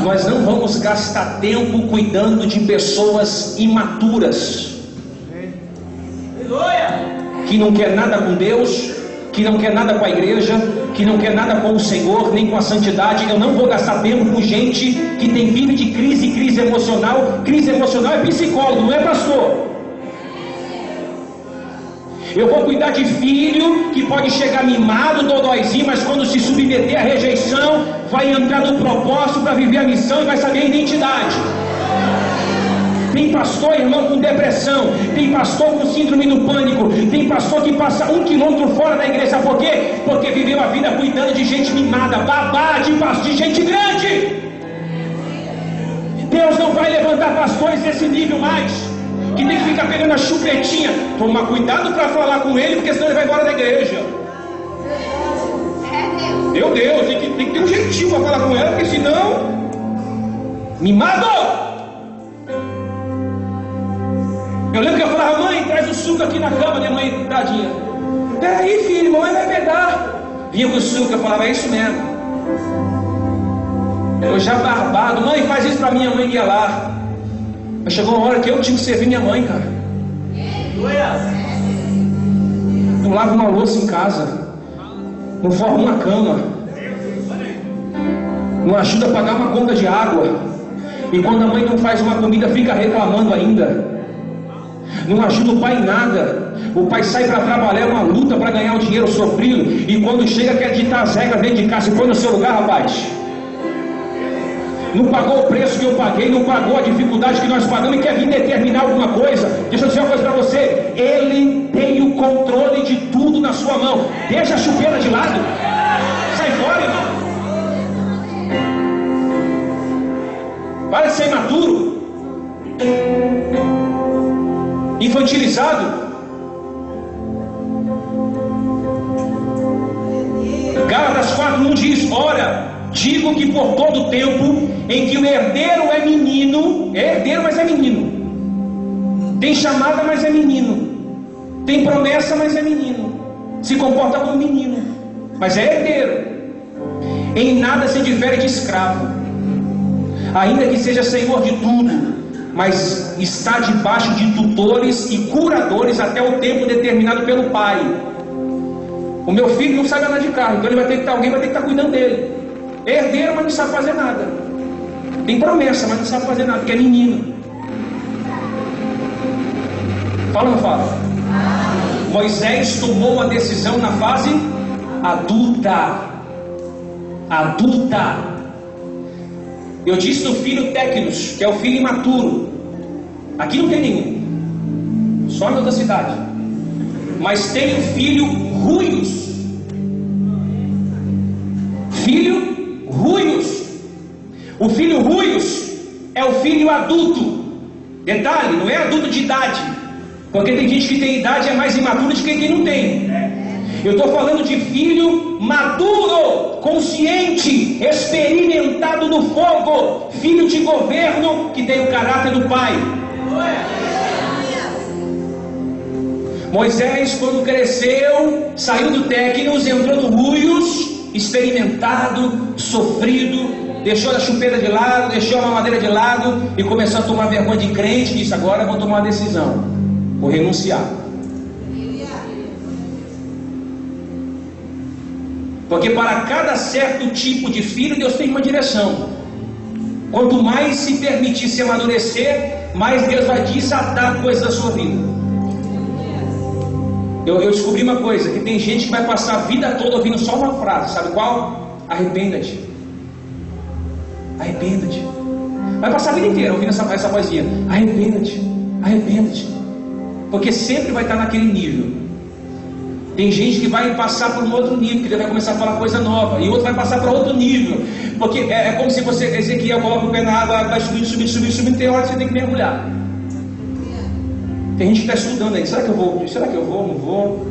Nós não vamos gastar tempo cuidando de pessoas imaturas, que não quer nada com Deus, que não quer nada com a igreja, que não quer nada com o Senhor, nem com a santidade. Eu não vou gastar tempo com gente que vive de crise emocional. Crise emocional é psicólogo, não é pastor. Eu vou cuidar de filho que pode chegar mimado, dodóizinho, mas quando se submeter à rejeição, vai entrar no propósito para viver a missão e vai saber a identidade. Tem pastor, irmão, com depressão. Tem pastor com síndrome do pânico. Tem pastor que passa 1 quilômetro fora da igreja. Sabe por quê? Porque viveu a vida cuidando de gente mimada, babá de gente grande. Deus não vai levantar pastores desse nível mais, que tem que ficar pegando a chupetinha. Toma cuidado para falar com ele, porque senão ele vai embora da igreja. Meu Deus, tem que ter um jeitinho para falar com ela, porque senão... Mimado! Eu lembro que eu falava, mãe, traz o suco aqui na cama. Minha mãe, tadinha, peraí filho, mamãe vai pegar. Vinha com o suco, eu falava, é isso mesmo. Eu já barbado, mãe, faz isso pra minha mãe, ia lá. Mas chegou uma hora que eu tinha que servir minha mãe, cara. Não lavo uma louça em casa, não forro uma cama, não ajuda a pagar uma conta de água, e quando a mãe não faz uma comida fica reclamando ainda. Não ajuda o pai em nada. O pai sai para trabalhar, uma luta para ganhar o dinheiro sofrido, e quando chega quer ditar as regras dentro de casa. Se põe no seu lugar, rapaz. Não pagou o preço que eu paguei, não pagou a dificuldade que nós pagamos e quer vir determinar alguma coisa. Deixa eu dizer uma coisa para você, Ele tem o controle de tudo na sua mão. Deixa a chupeira de lado, sai fora, irmão. Para de ser imaturo, infantilizado. Gálatas 4:1 diz: ora, digo que por todo o tempo em que o herdeiro é menino, é herdeiro, mas é menino, tem chamada, mas é menino, tem promessa, mas é menino, se comporta como menino, mas é herdeiro, em nada se difere de escravo, ainda que seja senhor de tudo, mas está debaixo de tutores e curadores até o tempo determinado pelo pai. O meu filho não sabe andar de carro, então ele vai ter que estar, alguém vai ter que estar cuidando dele. É herdeiro, mas não sabe fazer nada. Tem promessa, mas não sabe fazer nada, porque é menino. Fala ou não fala? Moisés tomou uma decisão na fase adulta. Adulta. Eu disse do filho Tecnos, que é o filho imaturo. Aqui não tem nenhum, só na outra cidade. Mas tem o filho Ruios. Filho Ruios. O filho Ruios é o filho adulto. Detalhe, não é adulto de idade, porque tem gente que tem idade e é mais imaturo do que quem não tem. Eu estou falando de filho maduro, consciente, experimentado no fogo, filho de governo que tem o caráter do pai. Moisés, quando cresceu, saiu do Tecnos, entrou no Ruios, experimentado, sofrido, deixou a chupeira de lado, deixou a mamadeira de lado e começou a tomar vergonha de crente. Disse: agora eu vou tomar uma decisão, vou renunciar. Porque para cada certo tipo de filho, Deus tem uma direção. Quanto mais se permitir se amadurecer, mais Deus vai desatar coisas da sua vida. Eu descobri uma coisa, que tem gente que vai passar a vida toda ouvindo só uma frase, sabe qual? Arrependa-te. Arrependa-te. Vai passar a vida inteira ouvindo essa poesia. Arrependa-te, arrependa-te. Porque sempre vai estar naquele nível. Tem gente que vai passar por um outro nível, que ele vai começar a falar coisa nova, e outro vai passar para outro nível. Porque é como se você, Ezequiel, coloca o pé na água, vai subindo, tem hora que você tem que mergulhar. Tem gente que está estudando aí, será que eu vou? Será que eu vou? Não vou?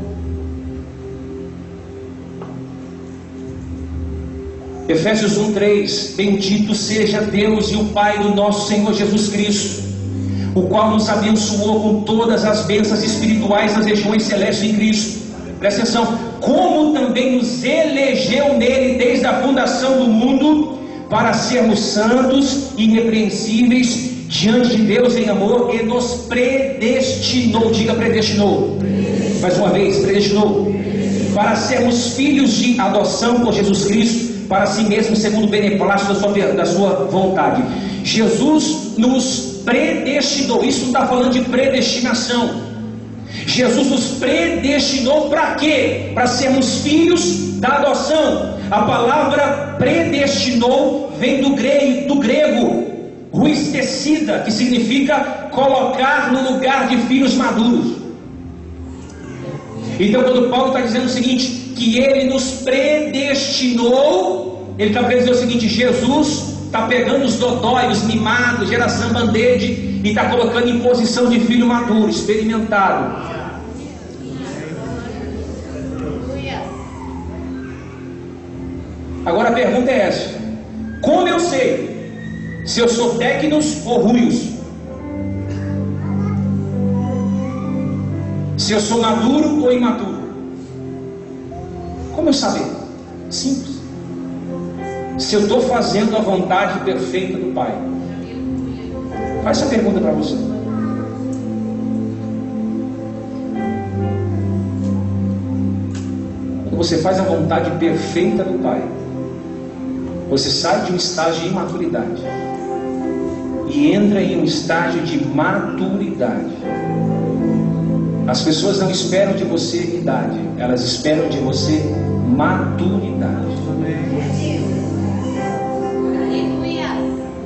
Efésios 1:3: Bendito seja Deus e o Pai do nosso Senhor Jesus Cristo, o qual nos abençoou com todas as bênçãos espirituais nas regiões celestes em Cristo. Presta atenção: como também nos elegeu nele desde a fundação do mundo, para sermos santos e irrepreensíveis diante de Deus em amor, e nos predestinou. Diga predestinou. Mais uma vez, predestinou. Para sermos filhos de adoção por Jesus Cristo, para si mesmo, segundo o beneplácito da sua vontade. Jesus nos predestinou. Isso não está falando de predestinação. Jesus nos predestinou para quê? Para sermos filhos da adoção. A palavra predestinou vem do grego ruistecida, que significa colocar no lugar de filhos maduros. Então, quando Paulo está dizendo o seguinte, que ele nos predestinou, ele está querendo dizer o seguinte: Jesus está pegando os dodóios, mimados, geração band-aid, e está colocando em posição de filho maduro, experimentado. Agora a pergunta é essa: como eu sei se eu sou técnicos ou ruios? Se eu sou maduro ou imaturo? Como eu saber? Simples. Se eu estou fazendo a vontade perfeita do Pai. Faz essa pergunta para você. Quando você faz a vontade perfeita do Pai, você sai de um estágio de imaturidade e entra em um estágio de maturidade. As pessoas não esperam de você idade, elas esperam de você maturidade.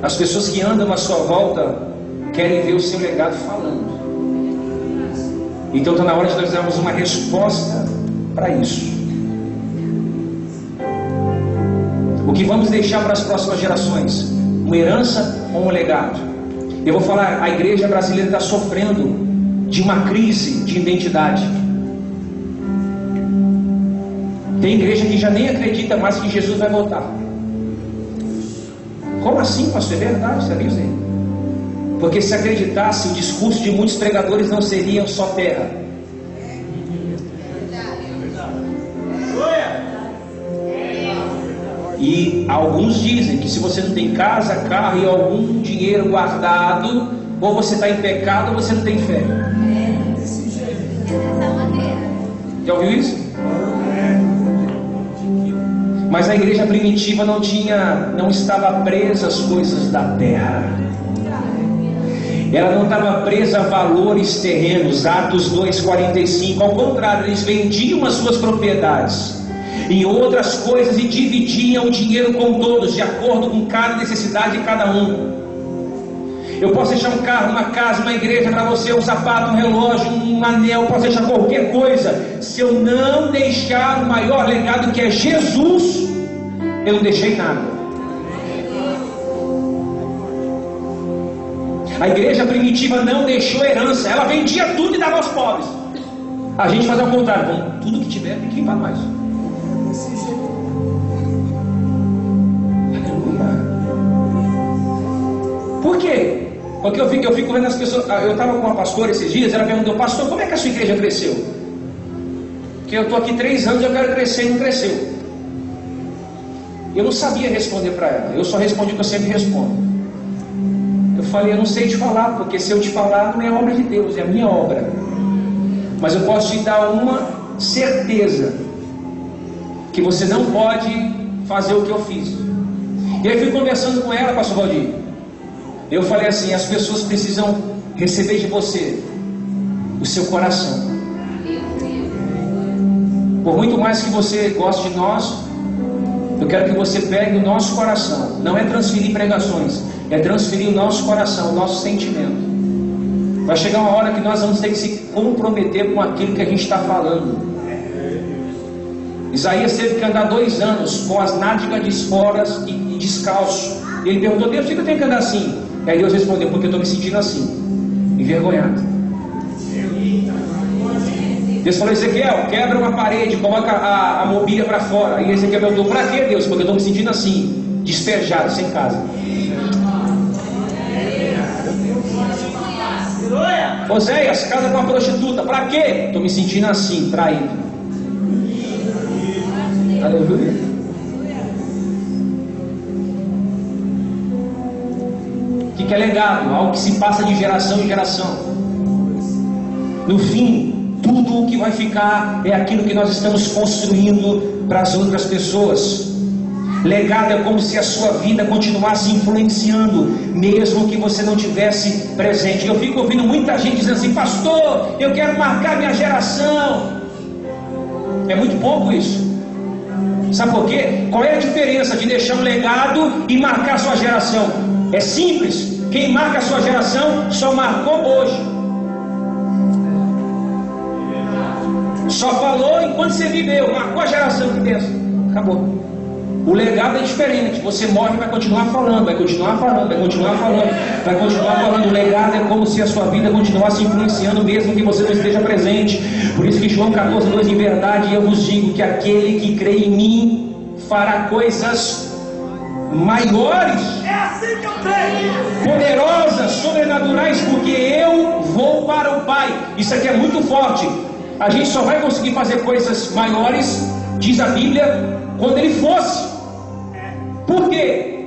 As pessoas que andam à sua volta querem ver o seu legado falando. Então está na hora de nós darmos uma resposta para isso. O que vamos deixar para as próximas gerações? Uma herança ou um legado? Eu vou falar, a igreja brasileira está sofrendo de uma crise de identidade. Tem igreja que já nem acredita mais que Jesus vai voltar. Como assim, pastor? É verdade, sabia isso aí? Porque se acreditasse, o discurso de muitos pregadores não seria só terra. E alguns dizem que se você não tem casa, carro e algum dinheiro guardado, ou você está em pecado ou você não tem fé. Já ouviu isso? Mas a igreja primitiva não estava presa às coisas da terra. Ela não estava presa a valores terrenos. Atos 2:45. Ao contrário, eles vendiam as suas propriedades em outras coisas e dividiam o dinheiro com todos, de acordo com cada necessidade de cada um. Eu posso deixar um carro, uma casa, uma igreja para você, um sapato, um relógio, um anel, posso deixar qualquer coisa. Se eu não deixar o maior legado, que é Jesus, eu não deixei nada. A igreja primitiva não deixou herança, ela vendia tudo e dava aos pobres. A gente faz ao contrário, bom, tudo que tiver tem que ir para nós. Por quê? Porque eu fico vendo as pessoas. Eu estava com uma pastora esses dias, ela perguntou: pastor, como é que a sua igreja cresceu? Porque eu estou aqui 3 anos e eu quero crescer e não cresceu. Eu não sabia responder para ela, eu só respondi o que eu sempre respondo. Eu falei: eu não sei te falar, porque se eu te falar não é obra de Deus, é a minha obra. Mas eu posso te dar uma certeza, que você não pode fazer o que eu fiz. E aí eu fui conversando com ela, pastor Valdir. Eu falei assim: as pessoas precisam receber de você o seu coração. Por muito mais que você goste de nós, eu quero que você pegue o nosso coração. Não é transferir pregações, é transferir o nosso coração, o nosso sentimento. Vai chegar uma hora que nós vamos ter que se comprometer com aquilo que a gente está falando. Isaías teve que andar 2 anos com as nádegas de esporas e descalço. Ele perguntou: Deus, por que eu tenho que andar assim? E aí Deus respondeu: porque eu estou me sentindo assim, envergonhado. Deus falou: Ezequiel, quebra uma parede, coloca a mobília para fora. E Ezequiel perguntou: para quê, Deus? Porque eu estou me sentindo assim, despejado, sem casa. Oséias, casa com uma prostituta. Para quê? Estou me sentindo assim, traído. Aleluia. O que é legado? Algo que se passa de geração em geração. No fim, tudo o que vai ficar é aquilo que nós estamos construindo para as outras pessoas. Legado é como se a sua vida continuasse influenciando, mesmo que você não tivesse presente. Eu fico ouvindo muita gente dizendo assim: pastor, eu quero marcar minha geração. É muito pouco isso. Sabe por quê? Qual é a diferença de deixar um legado e marcar a sua geração? É simples. Quem marca a sua geração só marcou hoje. Só falou enquanto você viveu, marcou a geração que pensa. Acabou. O legado é diferente. Você morre e vai continuar falando, vai continuar falando, vai continuar falando, vai continuar falando. O legado é como se a sua vida continuasse influenciando, mesmo que você não esteja presente. Por isso que João 14:2: em verdade eu vos digo que aquele que crê em mim fará coisas maiores,
É assim que eu creio.
poderosas, sobrenaturais, porque eu vou para o Pai. Isso aqui é muito forte. A gente só vai conseguir fazer coisas maiores, diz a Bíblia, quando Ele fosse. Por quê?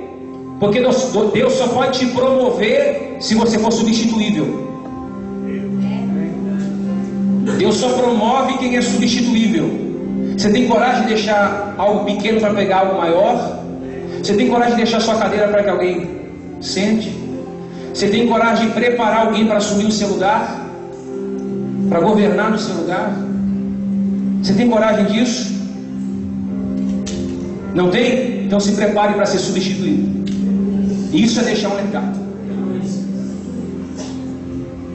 Porque Deus só pode te promover se você for substituível. Deus só promove quem é substituível. Você tem coragem de deixar algo pequeno para pegar algo maior? Você tem coragem de deixar sua cadeira para que alguém sente? Você tem coragem de preparar alguém para assumir o seu lugar? Para governar no seu lugar? Você tem coragem disso? Não tem? Então se prepare para ser substituído. Isso é deixar um legado.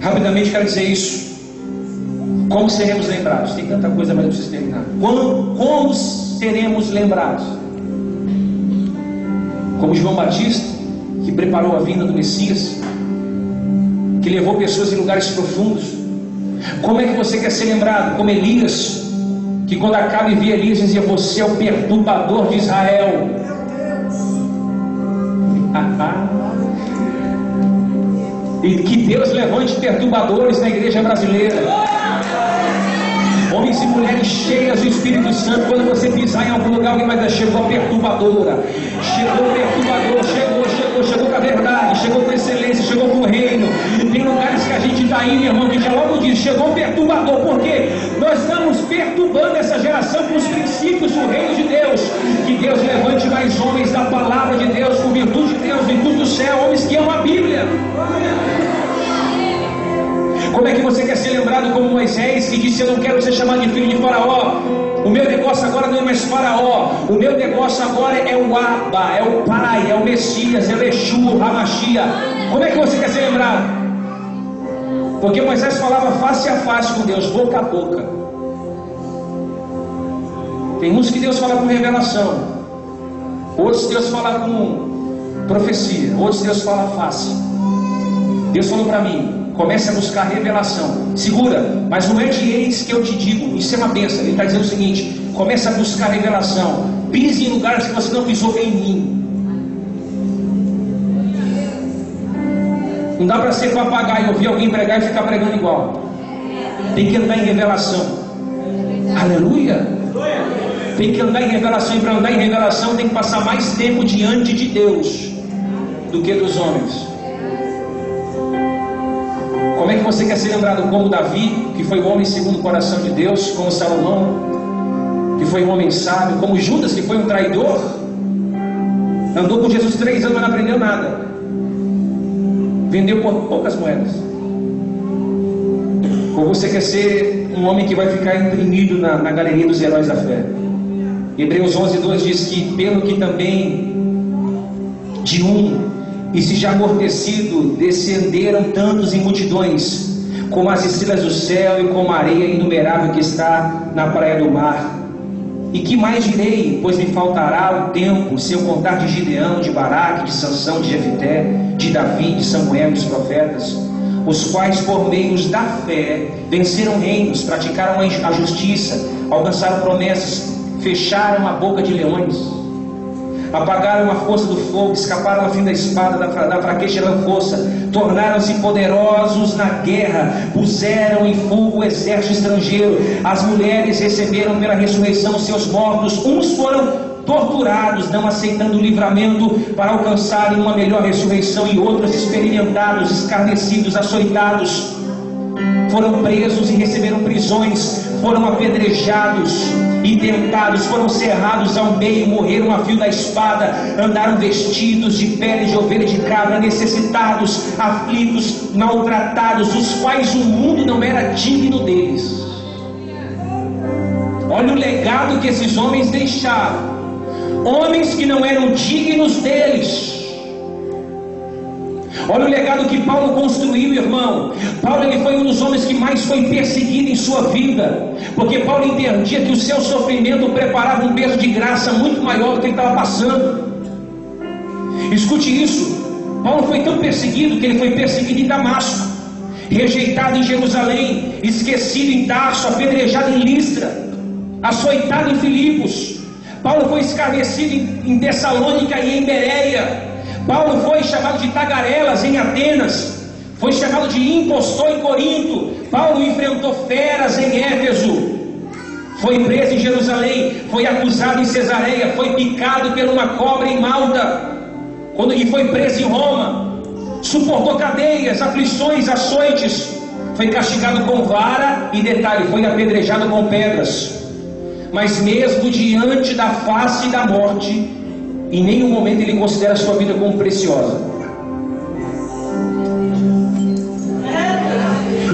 Rapidamente quero dizer isso. Como seremos lembrados? Tem tanta coisa, mas eu preciso terminar. Como seremos lembrados? Como João Batista, que preparou a vinda do Messias, que levou pessoas em lugares profundos. Como é que você quer ser lembrado? Como Elias, que quando Acabe via Elias dizia: você é o perturbador de Israel. E que Deus levante perturbadores na igreja brasileira. Homens e mulheres cheias do Espírito Santo. Quando você pisar em algum lugar, alguém vai dizer: chegou a perturbadora, chegou o perturbador, chegou com a verdade, chegou com a excelência, chegou com o reino. Tem lugares que a gente está indo, irmão, que já logo diz: chegou o perturbador. Por quê? Nós estamos perturbando essa geração com os princípios do reino de Deus. Que Deus levante mais homens da palavra de Deus, com virtude de Deus, virtude do céu, homens que amam a Bíblia. Como é que você quer ser lembrado como Moisés, que disse: eu não quero ser chamado de filho de Faraó. O meu negócio agora não é mais Faraó. O meu negócio agora é o Abba, é o Pai, é o Messias, é o Yeshua, a Machia. Como é que você quer ser lembrado? Porque Moisés falava face a face com Deus, boca a boca. Tem uns que Deus fala com revelação, outros Deus fala com profecia, outros Deus fala face. Deus falou para mim: comece a buscar revelação. Segura, mas não é de eis que eu te digo. Isso é uma bênção. Ele está dizendo o seguinte: comece a buscar revelação. Pise em lugares que você não pisou em mim. Não dá para ser papagaio, ouvir alguém pregar e ficar pregando igual. Tem que andar em revelação. Aleluia. Tem que andar em revelação. E para andar em revelação tem que passar mais tempo diante de Deus do que dos homens. Como é que você quer ser lembrado? Como Davi, que foi um homem segundo o coração de Deus, como Salomão, que foi um homem sábio, como Judas, que foi um traidor, andou com Jesus 3 anos, mas não aprendeu nada, vendeu por poucas moedas. Ou você quer ser um homem que vai ficar imprimido na galeria dos heróis da fé? Hebreus 11:2 diz que pelo que também de um e se já amortecido, descenderam tantos em multidões, como as estrelas do céu e como a areia inumerável que está na praia do mar. E que mais direi? Pois me faltará o tempo, se eu contar de Gideão, de Baraque, de Sansão, de Jefité, de Davi, de Samuel e dos profetas, os quais por meios da fé venceram reinos, praticaram a justiça, alcançaram promessas, fecharam a boca de leões, apagaram a força do fogo, escaparam ao fim da espada, da fraqueza da força, tornaram-se poderosos na guerra, puseram em fuga o exército estrangeiro. As mulheres receberam pela ressurreição seus mortos, uns foram torturados, não aceitando o livramento para alcançarem uma melhor ressurreição, e outros experimentados, escarnecidos, açoitados, foram presos e receberam prisões, foram apedrejados e tentados, foram cerrados ao meio, morreram a fio da espada, andaram vestidos de pele de ovelha e de cabra, necessitados, aflitos, maltratados, os quais o mundo não era digno deles. Olha o legado que esses homens deixaram, homens que não eram dignos deles. Olha o legado que Paulo construiu, irmão. Paulo, ele foi um dos homens que mais foi perseguido em sua vida, porque Paulo entendia que o seu sofrimento preparava um peso de graça muito maior do que ele estava passando. Escute isso. Paulo foi tão perseguido que ele foi perseguido em Damasco, rejeitado em Jerusalém, esquecido em Tarso, apedrejado em Listra, açoitado em Filipos. Paulo foi escarnecido em Tessalônica e em Bereia. Paulo foi chamado de tagarelas em Atenas, foi chamado de impostor em Corinto. Paulo enfrentou feras em Éfeso, foi preso em Jerusalém, foi acusado em Cesareia, foi picado por uma cobra em Malta, e foi preso em Roma, suportou cadeias, aflições, açoites, foi castigado com vara e, detalhe, foi apedrejado com pedras. Mas mesmo diante da face da morte, em nenhum momento ele considera a sua vida como preciosa.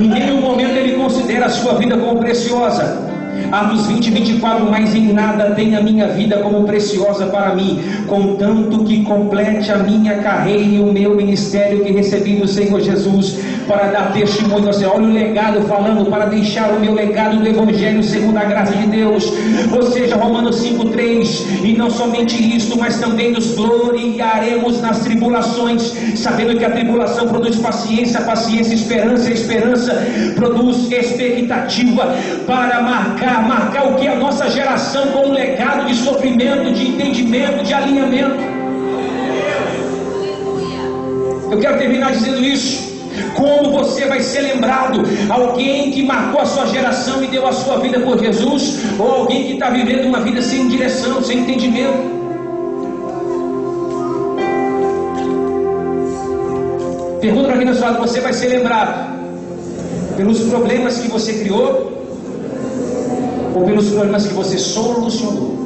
Em nenhum momento ele considera a sua vida como preciosa. Atos 20, 24, mas em nada tem a minha vida como preciosa para mim, contanto que complete a minha carreira e o meu ministério que recebi do Senhor Jesus, para dar testemunho. Olha o legado falando, para deixar o meu legado do Evangelho segundo a graça de Deus. Ou seja, Romanos 5,3, e não somente isto, mas também nos gloriaremos nas tribulações, sabendo que a tribulação produz paciência, paciência, esperança, esperança produz expectativa, para marcar o que? A nossa geração com um legado de sofrimento, de entendimento, de alinhamento. Eu quero terminar dizendo isso. Como você vai ser lembrado? Alguém que marcou a sua geração e deu a sua vida por Jesus, ou alguém que está vivendo uma vida sem direção, sem entendimento? Pergunta para quem na sua lado: você vai ser lembrado pelos problemas que você criou, ou pelos problemas que você solucionou?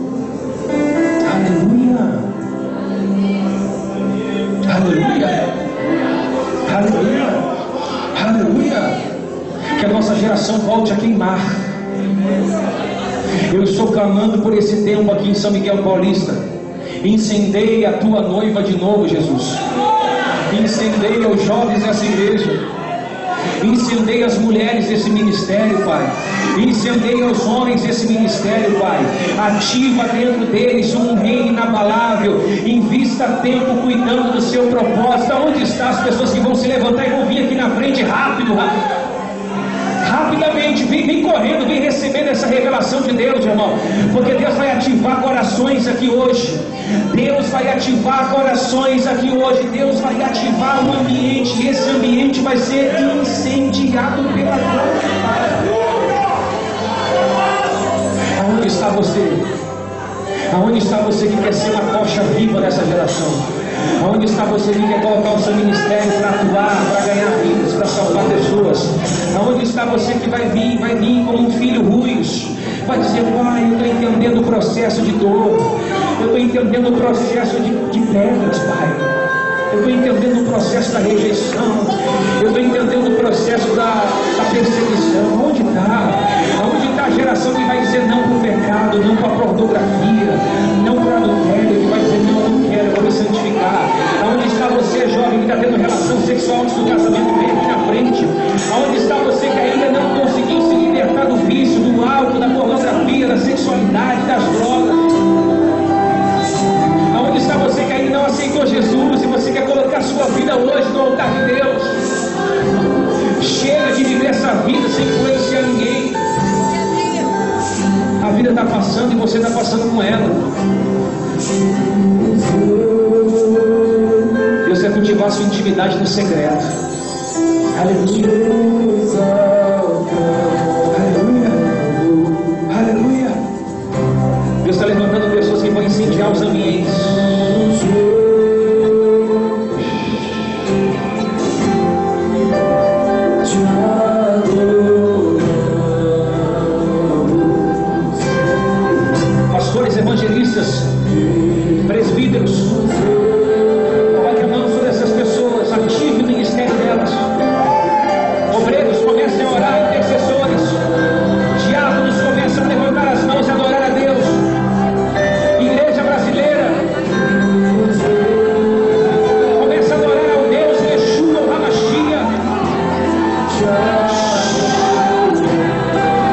Aleluia! Aleluia! Aleluia! Aleluia! Que a nossa geração volte a queimar. Eu estou clamando por esse tempo aqui em São Miguel Paulista. Incendeie a tua noiva de novo, Jesus. Incendeie os jovens dessa igreja. Incendeie as mulheres desse ministério, Pai. Incendeie os homens desse ministério, Pai. Ativa dentro deles um reino inabalável. Invista tempo cuidando do seu propósito. Onde estão as pessoas que vão se levantar e vão vir aqui na frente rápido? Rapidamente, vem correndo, vem recebendo essa revelação de Deus, irmão. Porque Deus vai ativar corações aqui hoje. Deus vai ativar corações aqui hoje. Deus vai ativar o ambiente. E esse ambiente vai ser incendiado pela glória. Aonde está você? Aonde está você que quer ser uma tocha viva dessa geração? Aonde está você que quer colocar o seu ministério para atuar, para ganhar vidas, para salvar pessoas? Aonde está você que vai vir como um filho ruios? Vai dizer: pai, eu estou entendendo o processo de dor, eu estou entendendo o processo de pedras, pai, eu estou entendendo o processo da rejeição, eu estou entendendo o processo da perseguição. Onde está? Onde está a geração que vai dizer não para o pecado, não para a pornografia, não para o adultério, que vai dizer: não, eu não quero, eu vou me santificar? Aonde está você, jovem, que está tendo relação sexual antes do casamento? Vem aqui na frente. Aonde está você que ainda não conseguiu se libertar do vício, do álcool, da pornografia, da sexualidade, das drogas? Aonde está você que ainda não aceitou Jesus e você quer colocar sua vida hoje no altar de Deus? secreto. Aleluia. Aleluia. Aleluia. Deus está levantando pessoas que vão incendiar os ambientes. Pastores, evangelistas, presbíteros,